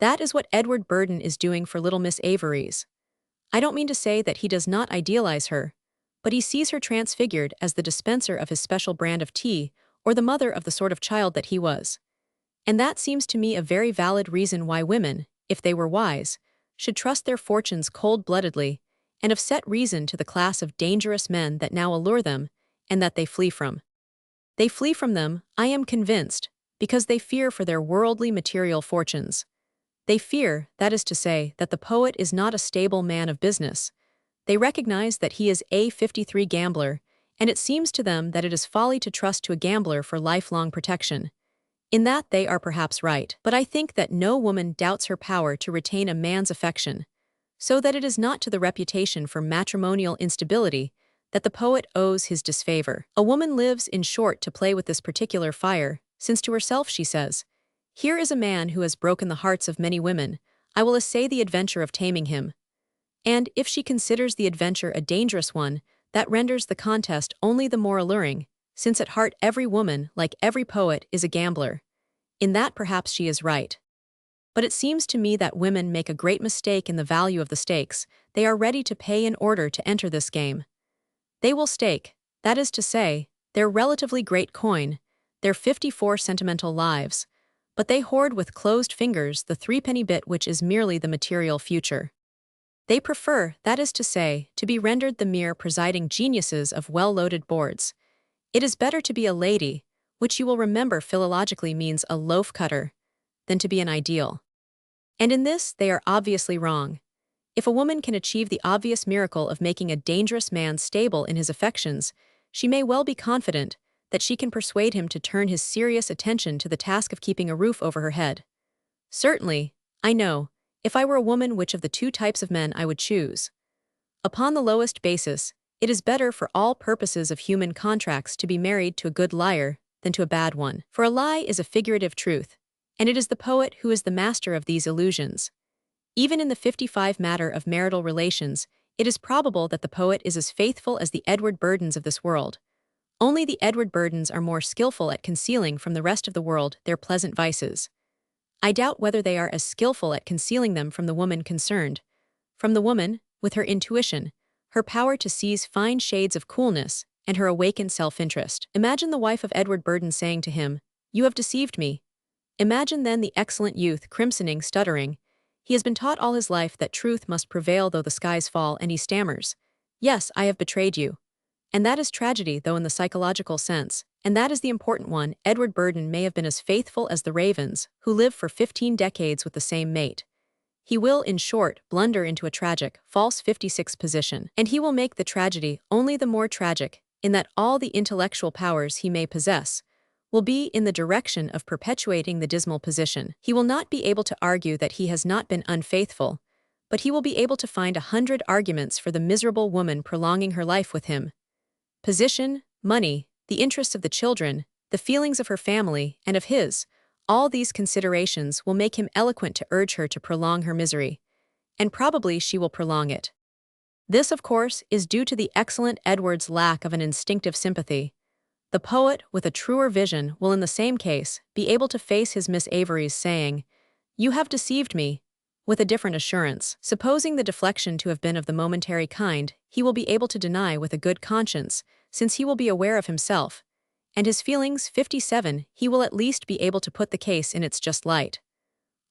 That is what Edward Burden is doing for little Miss Avery's. I don't mean to say that he does not idealize her, but he sees her transfigured as the dispenser of his special brand of tea, or the mother of the sort of child that he was. And that seems to me a very valid reason why women, if they were wise, should trust their fortunes cold-bloodedly, and have set reason to the class of dangerous men that now allure them, and that they flee from. They flee from them, I am convinced, because they fear for their worldly material fortunes. They fear, that is to say, that the poet is not a stable man of business. They recognize that he is a 53 gambler, and it seems to them that it is folly to trust to a gambler for lifelong protection. In that they are perhaps right, but I think that no woman doubts her power to retain a man's affection, so that it is not to the reputation for matrimonial instability that the poet owes his disfavor. A woman lives, in short, to play with this particular fire, since to herself she says, "Here is a man who has broken the hearts of many women, I will essay the adventure of taming him." And if she considers the adventure a dangerous one, that renders the contest only the more alluring, since at heart every woman, like every poet, is a gambler. In that perhaps she is right. But it seems to me that women make a great mistake in the value of the stakes they are ready to pay in order to enter this game. They will stake, that is to say, their relatively great coin, their 54 sentimental lives, but they hoard with closed fingers the threepenny bit which is merely the material future. They prefer, that is to say, to be rendered the mere presiding geniuses of well-loaded boards. It is better to be a lady, which you will remember philologically means a loaf-cutter, than to be an ideal. And in this they are obviously wrong. If a woman can achieve the obvious miracle of making a dangerous man stable in his affections, she may well be confident that she can persuade him to turn his serious attention to the task of keeping a roof over her head. Certainly, I know, if I were a woman which of the two types of men I would choose. Upon the lowest basis, it is better for all purposes of human contracts to be married to a good liar than to a bad one. For a lie is a figurative truth, and it is the poet who is the master of these illusions. Even in the 55 matter of marital relations, it is probable that the poet is as faithful as the Edward Burdens of this world. Only the Edward Burdens are more skillful at concealing from the rest of the world their pleasant vices. I doubt whether they are as skillful at concealing them from the woman concerned. From the woman, with her intuition, her power to seize fine shades of coolness, and her awakened self-interest. Imagine the wife of Edward Burden saying to him, "You have deceived me." Imagine then the excellent youth crimsoning, stuttering. He has been taught all his life that truth must prevail though the skies fall, and he stammers, "Yes, I have betrayed you." And that is tragedy, though in the psychological sense, and that is the important one. Edward Burden may have been as faithful as the ravens, who live for 15 decades with the same mate. He will, in short, blunder into a tragic, false 56 position, and he will make the tragedy only the more tragic, in that all the intellectual powers he may possess will be in the direction of perpetuating the dismal position. He will not be able to argue that he has not been unfaithful, but he will be able to find 100 arguments for the miserable woman prolonging her life with him. Position, money, the interests of the children, the feelings of her family and of his, all these considerations will make him eloquent to urge her to prolong her misery, and probably she will prolong it. This, of course, is due to the excellent Edward's lack of an instinctive sympathy. The poet, with a truer vision, will in the same case be able to face his Miss Avery's saying, "You have deceived me," with a different assurance. Supposing the deflection to have been of the momentary kind, he will be able to deny with a good conscience, since he will be aware of himself, and his feelings 57, he will at least be able to put the case in its just light.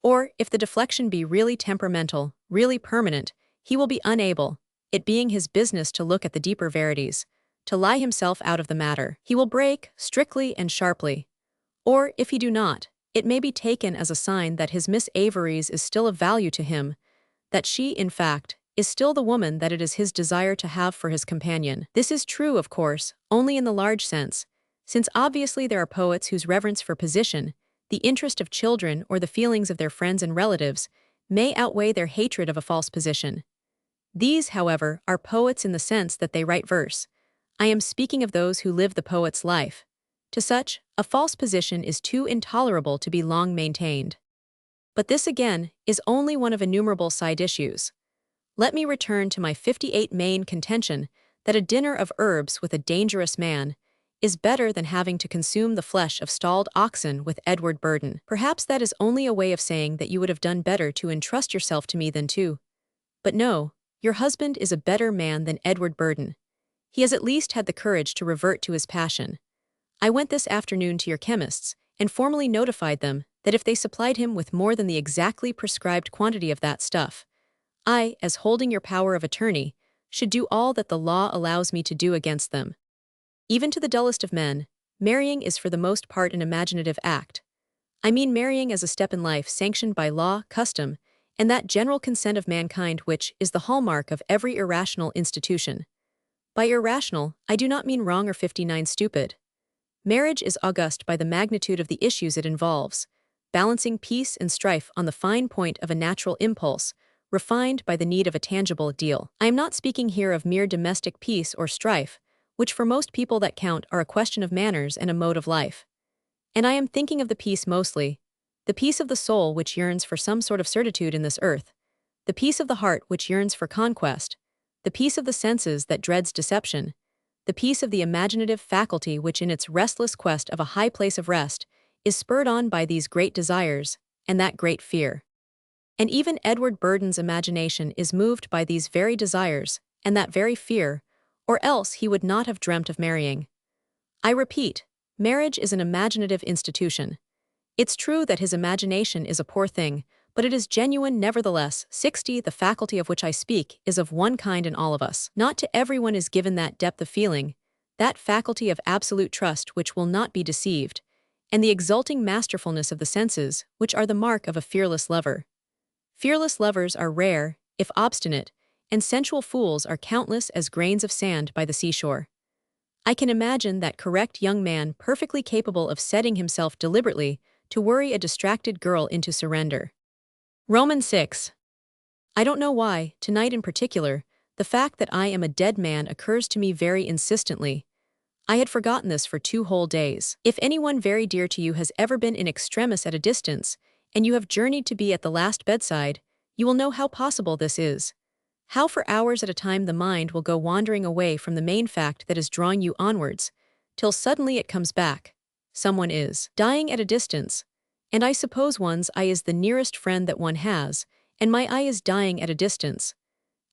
Or, if the deflection be really temperamental, really permanent, he will be unable, it being his business to look at the deeper verities, to lie himself out of the matter. He will break, strictly and sharply, Or, if he do not, it may be taken as a sign that his Miss Avery's is still of value to him, that she, in fact, is still the woman that it is his desire to have for his companion. This is true, of course, only in the large sense, since obviously there are poets whose reverence for position, the interest of children, or the feelings of their friends and relatives may outweigh their hatred of a false position. These, however, are poets in the sense that they write verse. I am speaking of those who live the poet's life. To such, a false position is too intolerable to be long maintained. But this, again, is only one of innumerable side issues. Let me return to my 58 main contention that a dinner of herbs with a dangerous man is better than having to consume the flesh of stalled oxen with Edward Burden. Perhaps that is only a way of saying that you would have done better to entrust yourself to me than to. But no, your husband is a better man than Edward Burden. He has at least had the courage to revert to his passion. I went this afternoon to your chemists and formally notified them that if they supplied him with more than the exactly prescribed quantity of that stuff, I, as holding your power of attorney, should do all that the law allows me to do against them. Even to the dullest of men, marrying is for the most part an imaginative act. I mean marrying as a step in life sanctioned by law, custom, and that general consent of mankind which is the hallmark of every irrational institution. By irrational, I do not mean wrong or 59 stupid. Marriage is august by the magnitude of the issues it involves, balancing peace and strife on the fine point of a natural impulse, refined by the need of a tangible ideal. I am not speaking here of mere domestic peace or strife, which for most people that count are a question of manners and a mode of life. And I am thinking of the peace mostly, the peace of the soul which yearns for some sort of certitude in this earth, the peace of the heart which yearns for conquest, the peace of the senses that dreads deception, the peace of the imaginative faculty which in its restless quest of a high place of rest is spurred on by these great desires and that great fear. And even Edward Burden's imagination is moved by these very desires and that very fear, or else he would not have dreamt of marrying. I repeat, marriage is an imaginative institution. It's true that his imagination is a poor thing, but it is genuine nevertheless. 60. The faculty of which I speak is of one kind in all of us. Not to everyone is given that depth of feeling, that faculty of absolute trust which will not be deceived, and the exulting masterfulness of the senses, which are the mark of a fearless lover. Fearless lovers are rare, if obstinate, and sensual fools are countless as grains of sand by the seashore. I can imagine that correct young man perfectly capable of setting himself deliberately to worry a distracted girl into surrender. Romans 6. I don't know why, tonight in particular, the fact that I am a dead man occurs to me very insistently. I had forgotten this for 2 whole days. If anyone very dear to you has ever been in extremis at a distance, and you have journeyed to be at the last bedside, you will know how possible this is. How for hours at a time the mind will go wandering away from the main fact that is drawing you onwards, till suddenly it comes back. Someone is dying at a distance, and I suppose one's eye is the nearest friend that one has, and my eye is dying at a distance.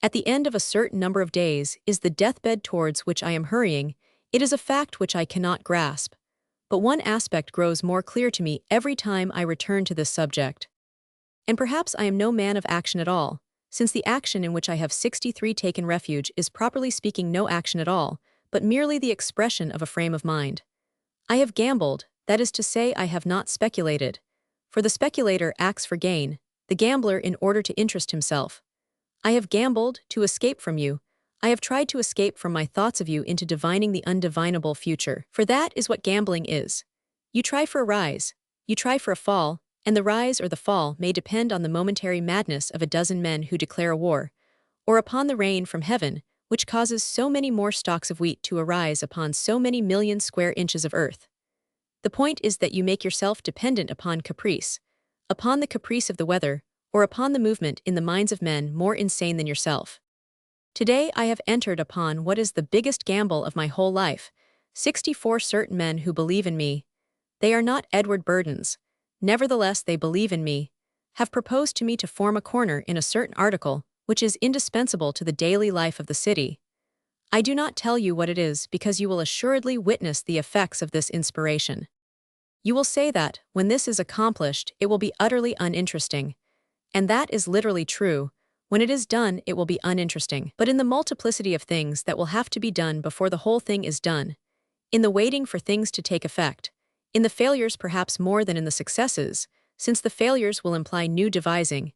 At the end of a certain number of days is the deathbed towards which I am hurrying. It is a fact which I cannot grasp. But one aspect grows more clear to me every time I return to this subject. And perhaps I am no man of action at all, since the action in which I have 63 taken refuge is properly speaking no action at all, but merely the expression of a frame of mind. I have gambled, that is to say I have not speculated. For the speculator acts for gain, the gambler in order to interest himself. I have gambled to escape from you. I have tried to escape from my thoughts of you into divining the undivinable future. For that is what gambling is. You try for a rise, you try for a fall, and the rise or the fall may depend on the momentary madness of a dozen men who declare a war, or upon the rain from heaven, which causes so many more stalks of wheat to arise upon so many million square inches of earth. The point is that you make yourself dependent upon caprice, upon the caprice of the weather, or upon the movement in the minds of men more insane than yourself. Today I have entered upon what is the biggest gamble of my whole life. 64 certain men who believe in me. They are not Edward Burdens, nevertheless they believe in me, have proposed to me to form a corner in a certain article which is indispensable to the daily life of the city. I do not tell you what it is because you will assuredly witness the effects of this inspiration. You will say that, when this is accomplished, it will be utterly uninteresting. And that is literally true. When it is done, it will be uninteresting. But in the multiplicity of things that will have to be done before the whole thing is done, in the waiting for things to take effect, In the failures perhaps more than in the successes, since the failures will imply new devising.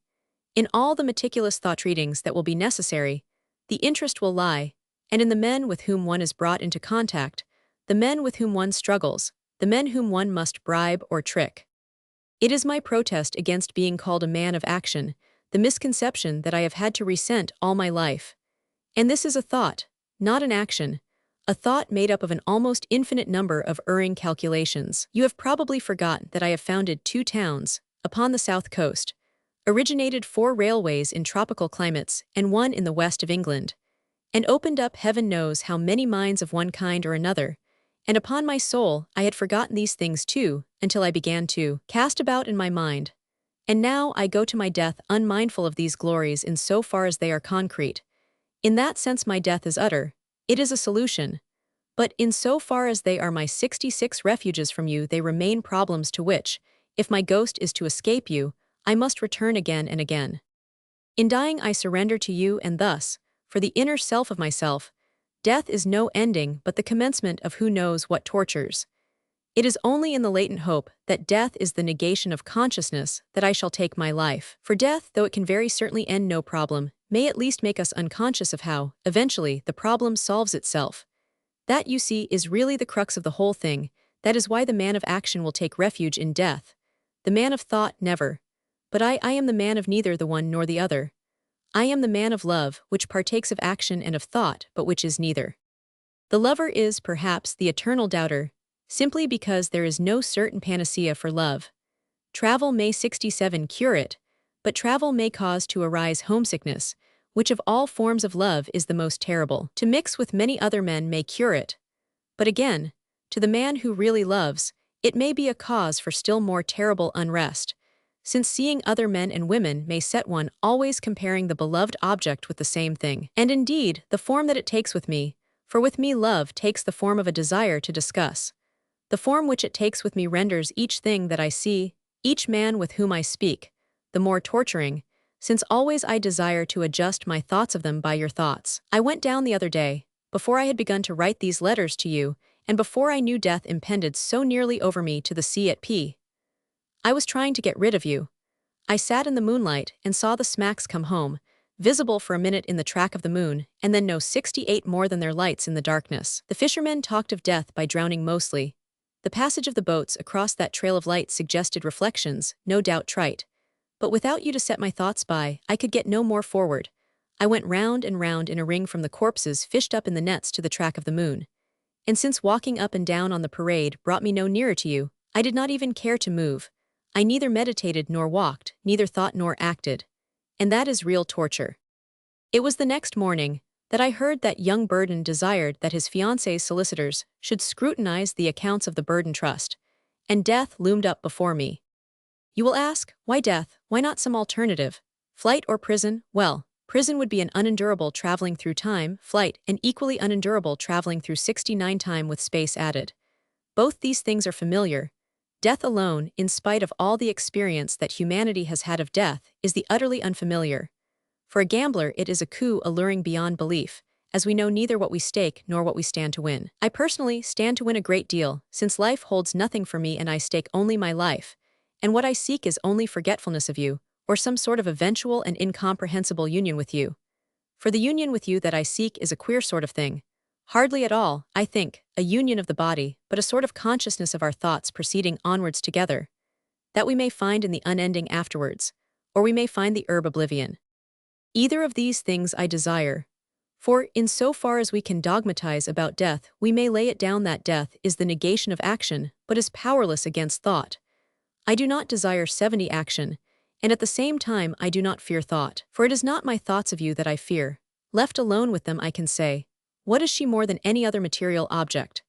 In all the meticulous thought readings that will be necessary, the interest will lie, and in the men with whom one is brought into contact, the men with whom one struggles, the men whom one must bribe or trick. It is my protest against being called a man of action, the misconception that I have had to resent all my life. And this is a thought, not an action, a thought made up of an almost infinite number of erring calculations. You have probably forgotten that I have founded 2 towns, upon the south coast, originated 4 railways in tropical climates and 1 in the west of England, and opened up heaven knows how many mines of one kind or another, and upon my soul I had forgotten these things too, until I began to cast about in my mind. And now I go to my death unmindful of these glories in so far as they are concrete. In that sense my death is utter, it is a solution. But in so far as they are my 66 refuges from you they remain problems to which, if my ghost is to escape you, I must return again and again. In dying I surrender to you and thus, for the inner self of myself, death is no ending but the commencement of who knows what tortures. It is only in the latent hope that death is the negation of consciousness that I shall take my life. For death, though it can very certainly end no problem, may at least make us unconscious of how, eventually, the problem solves itself. That, you see, is really the crux of the whole thing. That is why the man of action will take refuge in death. The man of thought, never. But I am the man of neither the one nor the other. I am the man of love, which partakes of action and of thought, but which is neither. The lover is, perhaps, the eternal doubter, simply because there is no certain panacea for love. Travel may 67 cure it, but travel may cause to arise homesickness, which of all forms of love is the most terrible. To mix with many other men may cure it. But again, to the man who really loves, it may be a cause for still more terrible unrest, since seeing other men and women may set one always comparing the beloved object with the same thing. And indeed, the form that it takes with me, for with me love takes the form of a desire to discuss. The form which it takes with me renders each thing that I see, each man with whom I speak, the more torturing, since always I desire to adjust my thoughts of them by your thoughts. I went down the other day, before I had begun to write these letters to you, and before I knew death impended so nearly over me to the sea at P. I was trying to get rid of you. I sat in the moonlight and saw the smacks come home, visible for a minute in the track of the moon, and then no 68 more than their lights in the darkness. The fishermen talked of death by drowning mostly. The passage of the boats across that trail of light suggested reflections, no doubt trite. But without you to set my thoughts by, I could get no more forward. I went round and round in a ring from the corpses fished up in the nets to the track of the moon. And since walking up and down on the parade brought me no nearer to you, I did not even care to move. I neither meditated nor walked, neither thought nor acted. And that is real torture. It was the next morning that I heard that young Burden desired that his fiancée's solicitors should scrutinize the accounts of the Burden Trust, and death loomed up before me. You will ask, why death, why not some alternative? Flight or prison? Well, prison would be an unendurable traveling through time, flight, an equally unendurable traveling through 69 time with space added. Both these things are familiar. Death alone, in spite of all the experience that humanity has had of death, is the utterly unfamiliar. For a gambler it is a coup alluring beyond belief, as we know neither what we stake nor what we stand to win. I personally stand to win a great deal, since life holds nothing for me and I stake only my life, and what I seek is only forgetfulness of you, or some sort of eventual and incomprehensible union with you. For the union with you that I seek is a queer sort of thing. Hardly at all, I think, a union of the body, but a sort of consciousness of our thoughts proceeding onwards together. That we may find in the unending afterwards, or we may find the herb oblivion. Either of these things I desire. For, in so far as we can dogmatize about death, we may lay it down that death is the negation of action, but is powerless against thought. I do not desire 70 action, and at the same time I do not fear thought. For it is not my thoughts of you that I fear. Left alone with them I can say, what is she more than any other material object?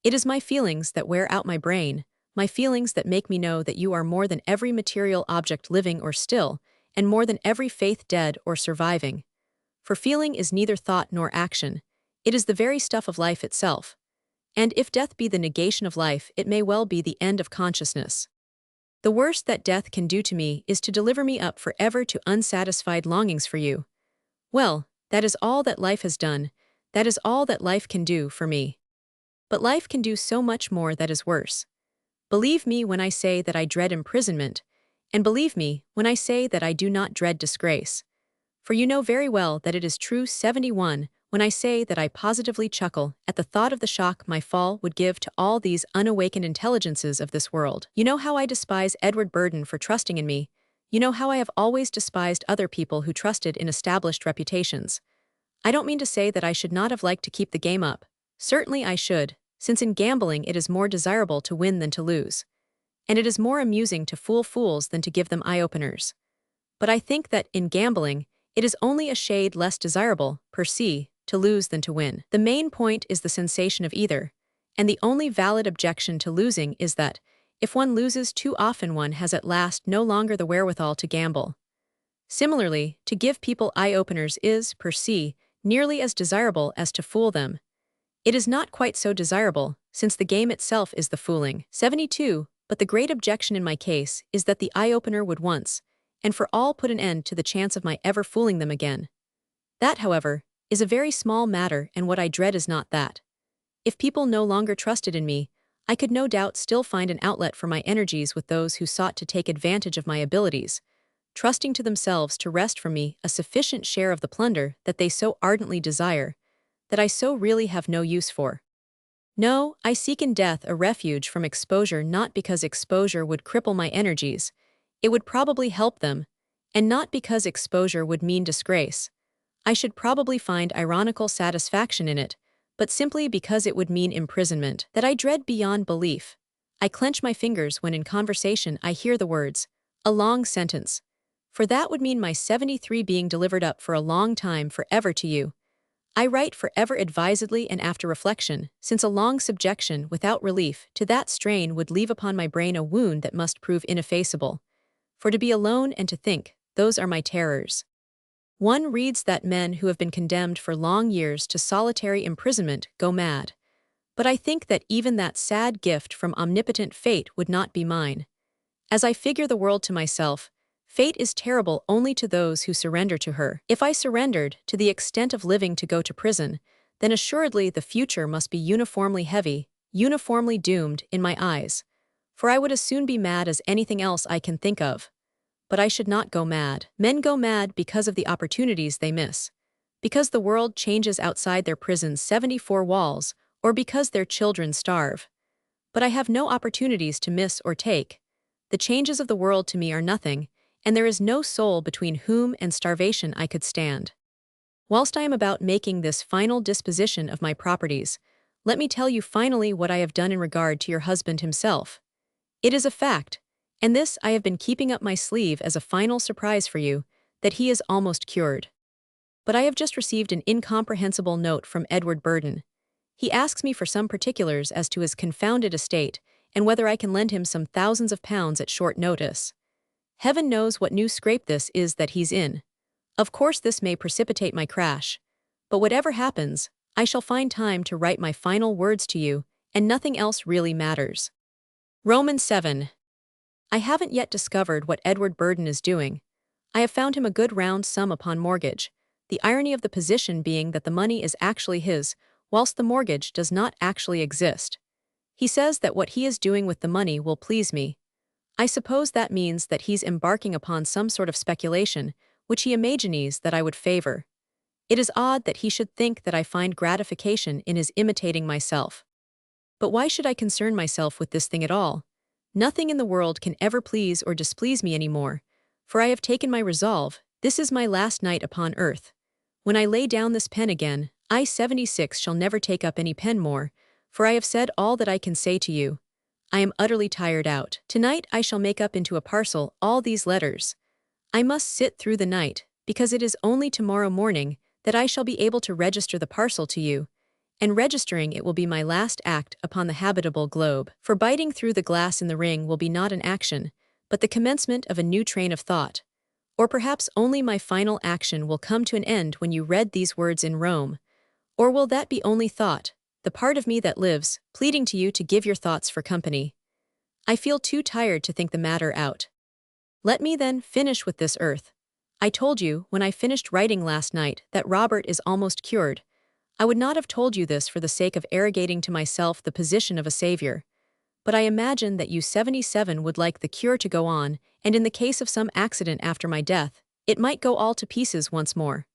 It is my feelings that wear out my brain, my feelings that make me know that you are more than every material object living or still, and more than every faith dead or surviving. For feeling is neither thought nor action, it is the very stuff of life itself. And if death be the negation of life, it may well be the end of consciousness. The worst that death can do to me is to deliver me up forever to unsatisfied longings for you. Well, that is all that life has done, that is all that life can do for me. But life can do so much more that is worse. Believe me when I say that I dread imprisonment, and believe me when I say that I do not dread disgrace. For you know very well that it is true 71 when I say that I positively chuckle at the thought of the shock my fall would give to all these unawakened intelligences of this world. You know how I despise Edward Burden for trusting in me. You know how I have always despised other people who trusted in established reputations. I don't mean to say that I should not have liked to keep the game up. Certainly I should, since in gambling it is more desirable to win than to lose. And it is more amusing to fool fools than to give them eye-openers. But I think that, in gambling, it is only a shade less desirable, per se, to lose than to win. The main point is the sensation of either, and the only valid objection to losing is that, if one loses too often one has at last no longer the wherewithal to gamble. Similarly, to give people eye-openers is, per se, nearly as desirable as to fool them. It is not quite so desirable, since the game itself is the fooling. 72, but the great objection in my case is that the eye-opener would once, and for all put an end to the chance of my ever fooling them again. That, however, is a very small matter, and what I dread is not that. If people no longer trusted in me, I could no doubt still find an outlet for my energies with those who sought to take advantage of my abilities, trusting to themselves to wrest from me a sufficient share of the plunder that they so ardently desire, that I so really have no use for. No, I seek in death a refuge from exposure, not because exposure would cripple my energies, it would probably help them, and not because exposure would mean disgrace. I should probably find ironical satisfaction in it, but simply because it would mean imprisonment that I dread beyond belief. I clench my fingers when in conversation I hear the words, a long sentence. For that would mean my 73 being delivered up for a long time forever to you. I write forever advisedly and after reflection, since a long subjection without relief to that strain would leave upon my brain a wound that must prove ineffaceable. For to be alone and to think, those are my terrors. One reads that men who have been condemned for long years to solitary imprisonment go mad. But I think that even that sad gift from omnipotent fate would not be mine. As I figure the world to myself, fate is terrible only to those who surrender to her. If I surrendered to the extent of living to go to prison, then assuredly the future must be uniformly heavy, uniformly doomed in my eyes. For I would as soon be mad as anything else I can think of. But I should not go mad. Men go mad because of the opportunities they miss. Because the world changes outside their prison's 74 walls, or because their children starve. But I have no opportunities to miss or take. The changes of the world to me are nothing, and there is no soul between whom and starvation I could stand. Whilst I am about making this final disposition of my properties, let me tell you finally what I have done in regard to your husband himself. It is a fact, and this I have been keeping up my sleeve as a final surprise for you, that he is almost cured. But I have just received an incomprehensible note from Edward Burden. He asks me for some particulars as to his confounded estate, and whether I can lend him some thousands of pounds at short notice. Heaven knows what new scrape this is that he's in. Of course this may precipitate my crash, but whatever happens, I shall find time to write my final words to you, and nothing else really matters. Romans 7. I haven't yet discovered what Edward Burden is doing. I have found him a good round sum upon mortgage, the irony of the position being that the money is actually his, whilst the mortgage does not actually exist. He says that what he is doing with the money will please me. I suppose that means that he's embarking upon some sort of speculation, which he imagines that I would favor. It is odd that he should think that I find gratification in his imitating myself. But why should I concern myself with this thing at all? Nothing in the world can ever please or displease me any more, for I have taken my resolve. This is my last night upon earth. When I lay down this pen again, I 76 shall never take up any pen more, for I have said all that I can say to you. I am utterly tired out. Tonight I shall make up into a parcel all these letters. I must sit through the night, because it is only tomorrow morning that I shall be able to register the parcel to you, and registering it will be my last act upon the habitable globe. For biting through the glass in the ring will be not an action, but the commencement of a new train of thought. Or perhaps only my final action will come to an end when you read these words in Rome. Or will that be only thought, the part of me that lives, pleading to you to give your thoughts for company? I feel too tired to think the matter out. Let me then finish with this earth. I told you, when I finished writing last night, that Robert is almost cured. I would not have told you this for the sake of arrogating to myself the position of a savior. but I imagine that you 77 would like the cure to go on, and in the case of some accident after my death, it might go all to pieces once more.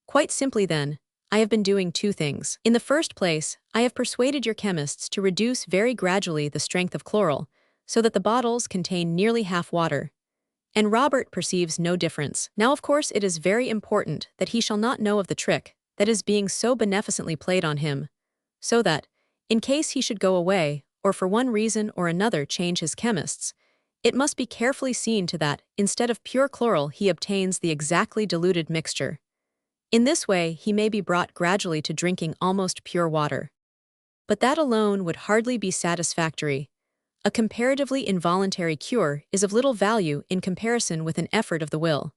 Quite simply then, I have been doing two things. In the first place, I have persuaded your chemists to reduce very gradually the strength of chloral, so that the bottles contain nearly half water. And Robert perceives no difference. Now of course it is very important that he shall not know of the trick that is being so beneficently played on him, so that, in case he should go away, or for one reason or another change his chemists, it must be carefully seen to that, instead of pure chloral he obtains the exactly diluted mixture. In this way he may be brought gradually to drinking almost pure water. But that alone would hardly be satisfactory. A comparatively involuntary cure is of little value in comparison with an effort of the will.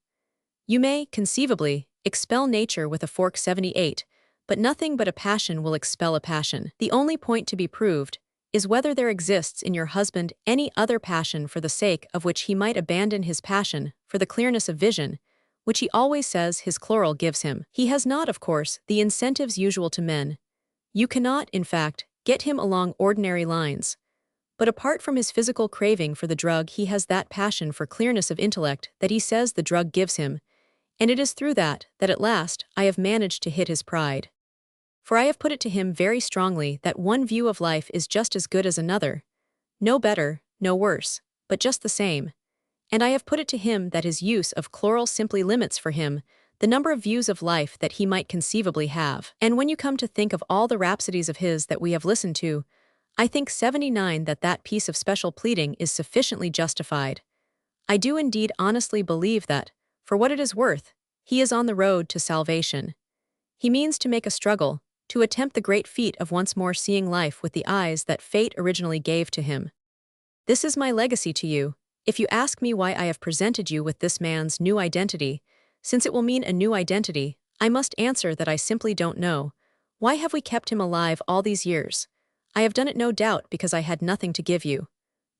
You may, conceivably, expel nature with a fork 78, but nothing but a passion will expel a passion. The only point to be proved is whether there exists in your husband any other passion for the sake of which he might abandon his passion for the clearness of vision, which he always says his chloral gives him. He has not, of course, the incentives usual to men. You cannot, in fact, get him along ordinary lines. But apart from his physical craving for the drug, he has that passion for clearness of intellect that he says the drug gives him, and it is through that at last I have managed to hit his pride. For I have put it to him very strongly that one view of life is just as good as another, no better, no worse, but just the same. And I have put it to him that his use of chloral simply limits for him the number of views of life that he might conceivably have. And when you come to think of all the rhapsodies of his that we have listened to, I think 79 that piece of special pleading is sufficiently justified. I do indeed honestly believe that, for what it is worth, he is on the road to salvation. He means to make a struggle, to attempt the great feat of once more seeing life with the eyes that fate originally gave to him. This is my legacy to you. If you ask me why I have presented you with this man's new identity, since it will mean a new identity, I must answer that I simply don't know. Why have we kept him alive all these years? I have done it no doubt because I had nothing to give you.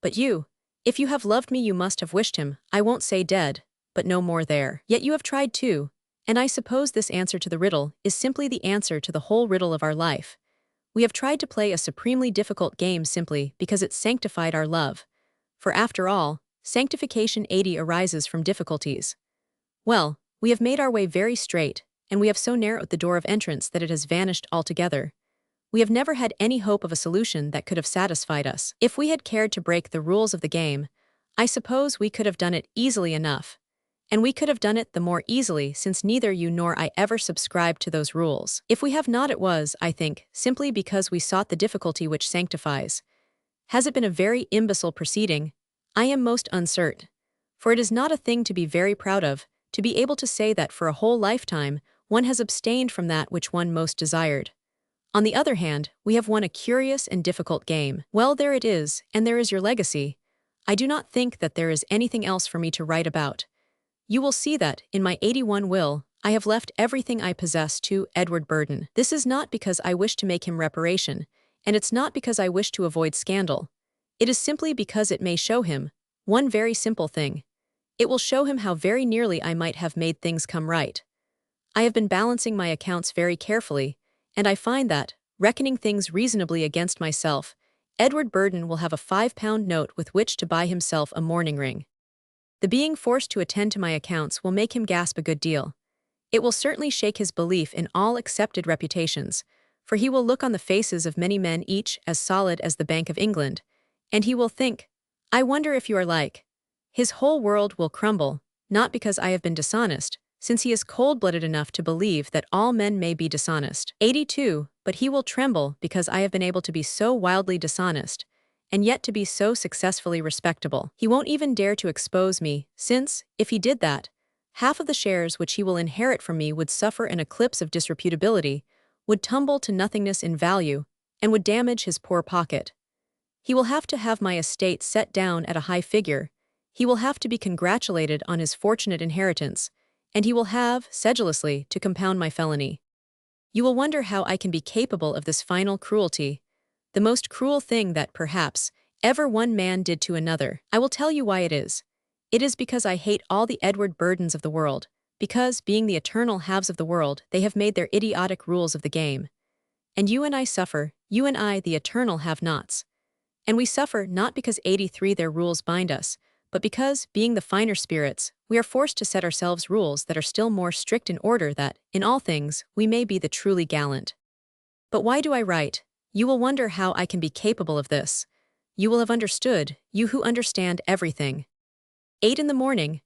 But you, if you have loved me you must have wished him, I won't say dead, but no more there. Yet you have tried too, and I suppose this answer to the riddle is simply the answer to the whole riddle of our life. We have tried to play a supremely difficult game simply because it sanctified our love. For after all, sanctification 80 arises from difficulties. Well, we have made our way very straight, and we have so narrowed the door of entrance that it has vanished altogether. We have never had any hope of a solution that could have satisfied us. If we had cared to break the rules of the game, I suppose we could have done it easily enough. And we could have done it the more easily since neither you nor I ever subscribed to those rules. If we have not, it was, I think, simply because we sought the difficulty which sanctifies. Has it been a very imbecile proceeding? I am most uncertain. For it is not a thing to be very proud of, to be able to say that for a whole lifetime one has abstained from that which one most desired. On the other hand, we have won a curious and difficult game. Well, there it is, and there is your legacy. I do not think that there is anything else for me to write about. You will see that, in my 81 will, I have left everything I possess to Edward Burden. This is not because I wish to make him reparation, and it's not because I wish to avoid scandal. It is simply because it may show him one very simple thing. It will show him how very nearly I might have made things come right. I have been balancing my accounts very carefully, and I find that, reckoning things reasonably against myself, Edward Burden will have a £5 note with which to buy himself a mourning ring. The being forced to attend to my accounts will make him gasp a good deal. It will certainly shake his belief in all accepted reputations, for he will look on the faces of many men each as solid as the Bank of England, and he will think, I wonder if you are like. His whole world will crumble, not because I have been dishonest, since he is cold-blooded enough to believe that all men may be dishonest. 82, but he will tremble because I have been able to be so wildly dishonest, and yet to be so successfully respectable. He won't even dare to expose me, since, if he did that, half of the shares which he will inherit from me would suffer an eclipse of disreputability, would tumble to nothingness in value, and would damage his poor pocket. He will have to have my estate set down at a high figure, he will have to be congratulated on his fortunate inheritance, and he will have, sedulously, to compound my felony. You will wonder how I can be capable of this final cruelty, the most cruel thing that, perhaps, ever one man did to another. I will tell you why it is. It is because I hate all the Edward Burdens of the world, because, being the eternal halves of the world, they have made their idiotic rules of the game. And you and I suffer, you and I the eternal have-nots. And we suffer not because 83 their rules bind us, but because, being the finer spirits, we are forced to set ourselves rules that are still more strict in order that, in all things, we may be the truly gallant. But why do I write? You will wonder how I can be capable of this. You will have understood, you who understand everything. 8 in the morning.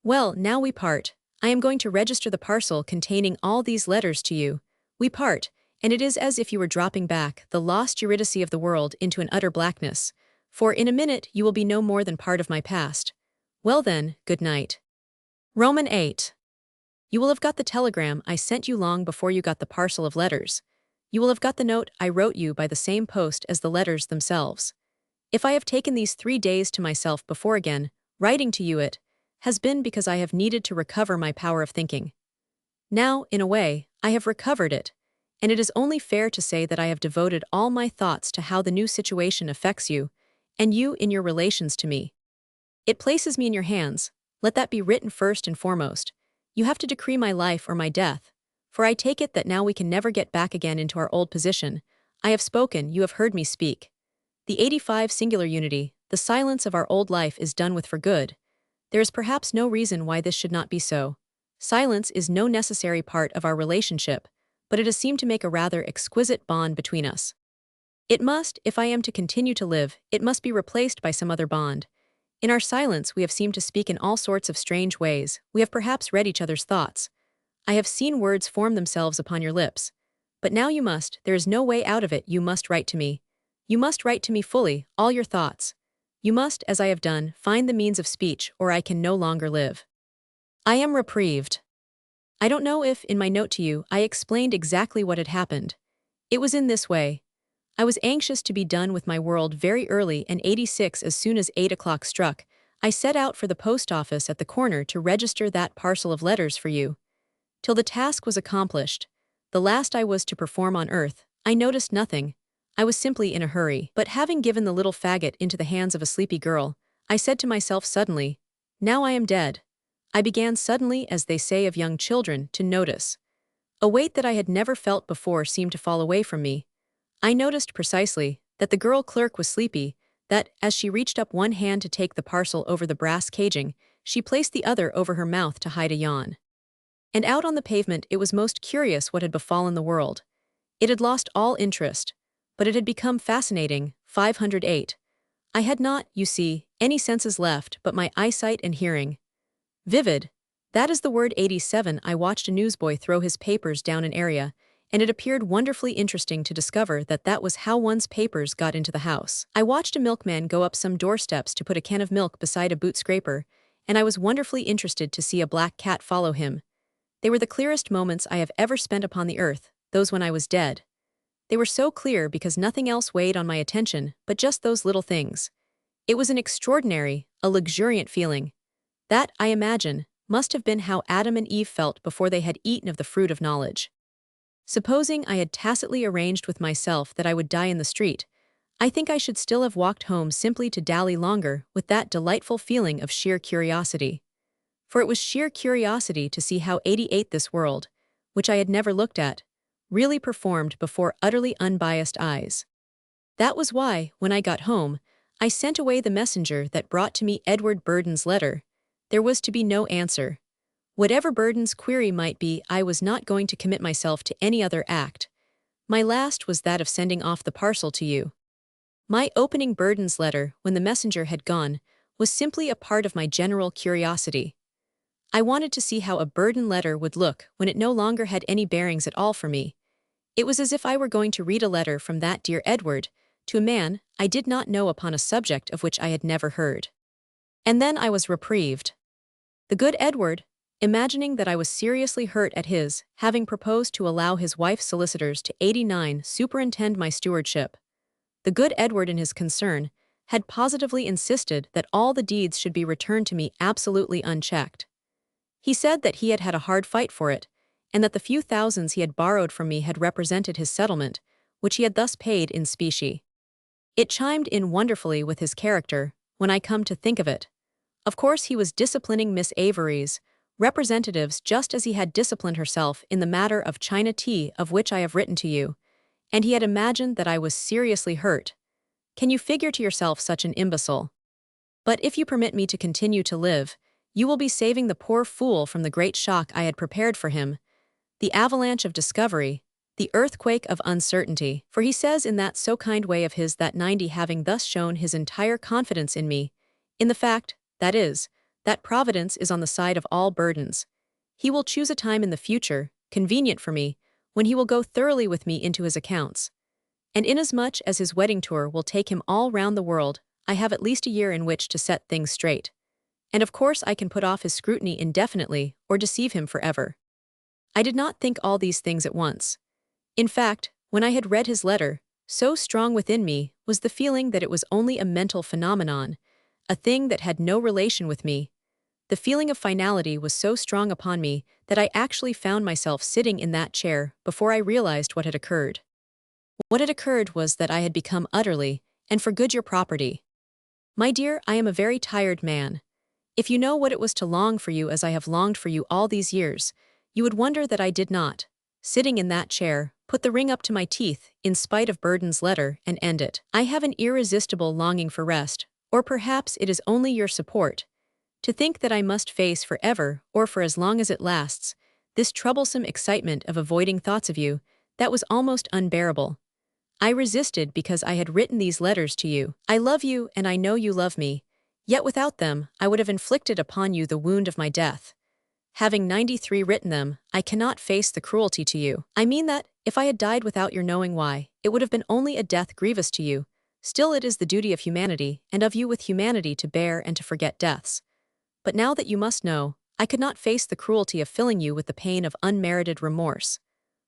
Well, now we part. I am going to register the parcel containing all these letters to you. We part, and it is as if you were dropping back, the lost Eurydice of the world, into an utter blackness. For in a minute you will be no more than part of my past. Well then, good night. Roman 8. You will have got the telegram I sent you long before you got the parcel of letters. You will have got the note I wrote you by the same post as the letters themselves. If I have taken these 3 days to myself before again, writing to you it has been because I have needed to recover my power of thinking. Now, in a way, I have recovered it, and it is only fair to say that I have devoted all my thoughts to how the new situation affects you, and you in your relations to me. It places me in your hands. Let that be written first and foremost. You have to decree my life or my death, for I take it that now we can never get back again into our old position. I have spoken, you have heard me speak. The 85 singular unity, the silence of our old life is done with for good. There is perhaps no reason why this should not be so. Silence is no necessary part of our relationship, but it has seemed to make a rather exquisite bond between us. It must, if I am to continue to live, it must be replaced by some other bond. In our silence we have seemed to speak in all sorts of strange ways, we have perhaps read each other's thoughts. I have seen words form themselves upon your lips. But now you must, there is no way out of it, you must write to me. You must write to me fully, all your thoughts. You must, as I have done, find the means of speech, or I can no longer live. I am reprieved. I don't know if, in my note to you, I explained exactly what had happened. It was in this way. I was anxious to be done with my world very early, and 86 as soon as 8 o'clock struck, I set out for the post office at the corner to register that parcel of letters for you. Till the task was accomplished, the last I was to perform on earth, I noticed nothing. I was simply in a hurry. But having given the little faggot into the hands of a sleepy girl, I said to myself suddenly, now I am dead. I began suddenly, as they say of young children, to notice. A weight that I had never felt before seemed to fall away from me. I noticed precisely that the girl clerk was sleepy, that, as she reached up one hand to take the parcel over the brass caging, she placed the other over her mouth to hide a yawn. And out on the pavement it was most curious what had befallen the world. It had lost all interest, but it had become fascinating. 508. I had not, you see, any senses left but my eyesight and hearing. Vivid. That is the word. 87. I watched a newsboy throw his papers down an area, and it appeared wonderfully interesting to discover that that was how one's papers got into the house. I watched a milkman go up some doorsteps to put a can of milk beside a boot scraper, and I was wonderfully interested to see a black cat follow him. They were the clearest moments I have ever spent upon the earth, those when I was dead. They were so clear because nothing else weighed on my attention but just those little things. It was an extraordinary, a luxuriant feeling. That, I imagine, must have been how Adam and Eve felt before they had eaten of the fruit of knowledge. Supposing I had tacitly arranged with myself that I would die in the street, I think I should still have walked home simply to dally longer with that delightful feeling of sheer curiosity. For it was sheer curiosity to see how 88 this world, which I had never looked at, really performed before utterly unbiased eyes. That was why, when I got home, I sent away the messenger that brought to me Edward Burden's letter. There was to be no answer. Whatever Burden's query might be, I was not going to commit myself to any other act. My last was that of sending off the parcel to you. My opening Burden's letter, when the messenger had gone, was simply a part of my general curiosity. I wanted to see how a Burden letter would look when it no longer had any bearings at all for me. It was as if I were going to read a letter from that dear Edward to a man I did not know upon a subject of which I had never heard. And then I was reprieved. The good Edward, imagining that I was seriously hurt at his having proposed to allow his wife's solicitors to 89 superintend my stewardship, the good Edward in his concern had positively insisted that all the deeds should be returned to me absolutely unchecked. He said that he had had a hard fight for it, and that the few thousands he had borrowed from me had represented his settlement, which he had thus paid in specie. It chimed in wonderfully with his character, when I come to think of it. Of course he was disciplining Miss Avery's representatives just as he had disciplined herself in the matter of China tea of which I have written to you, and he had imagined that I was seriously hurt. Can you figure to yourself such an imbecile? But if you permit me to continue to live, you will be saving the poor fool from the great shock I had prepared for him, the avalanche of discovery, the earthquake of uncertainty. For he says in that so kind way of his that 90 having thus shown his entire confidence in me, in the fact, that is, that Providence is on the side of all burdens, he will choose a time in the future, convenient for me, when he will go thoroughly with me into his accounts. And inasmuch as his wedding tour will take him all round the world, I have at least a year in which to set things straight. And of course I can put off his scrutiny indefinitely or deceive him forever. I did not think all these things at once. In fact, when I had read his letter, so strong within me was the feeling that it was only a mental phenomenon, a thing that had no relation with me. The feeling of finality was so strong upon me that I actually found myself sitting in that chair before I realized what had occurred. What had occurred was that I had become utterly, and for good your property. My dear, I am a very tired man. If you know what it was to long for you as I have longed for you all these years, you would wonder that I did not, sitting in that chair, put the ring up to my teeth, in spite of Burden's letter, and end it. I have an irresistible longing for rest, or perhaps it is only your support. To think that I must face forever, or for as long as it lasts, this troublesome excitement of avoiding thoughts of you, that was almost unbearable. I resisted because I had written these letters to you. I love you and I know you love me, yet without them I would have inflicted upon you the wound of my death. Having 93 written them, I cannot face the cruelty to you. I mean that, if I had died without your knowing why, it would have been only a death grievous to you. Still it is the duty of humanity, and of you with humanity to bear and to forget deaths. But now that you must know, I could not face the cruelty of filling you with the pain of unmerited remorse.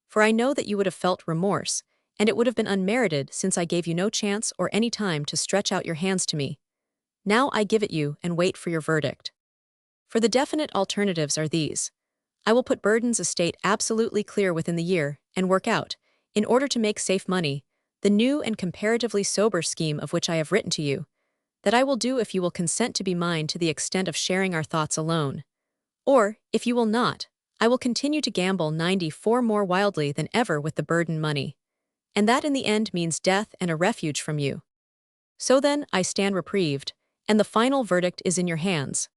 For I know that you would have felt remorse, and it would have been unmerited since I gave you no chance or any time to stretch out your hands to me. Now I give it you and wait for your verdict. For the definite alternatives are these. I will put Burden's estate absolutely clear within the year, and work out, in order to make safe money, the new and comparatively sober scheme of which I have written to you. That I will do if you will consent to be mine to the extent of sharing our thoughts alone. Or, if you will not, I will continue to gamble 94 more wildly than ever with the Burden money. And that in the end means death and a refuge from you. So then, I stand reprieved, and the final verdict is in your hands.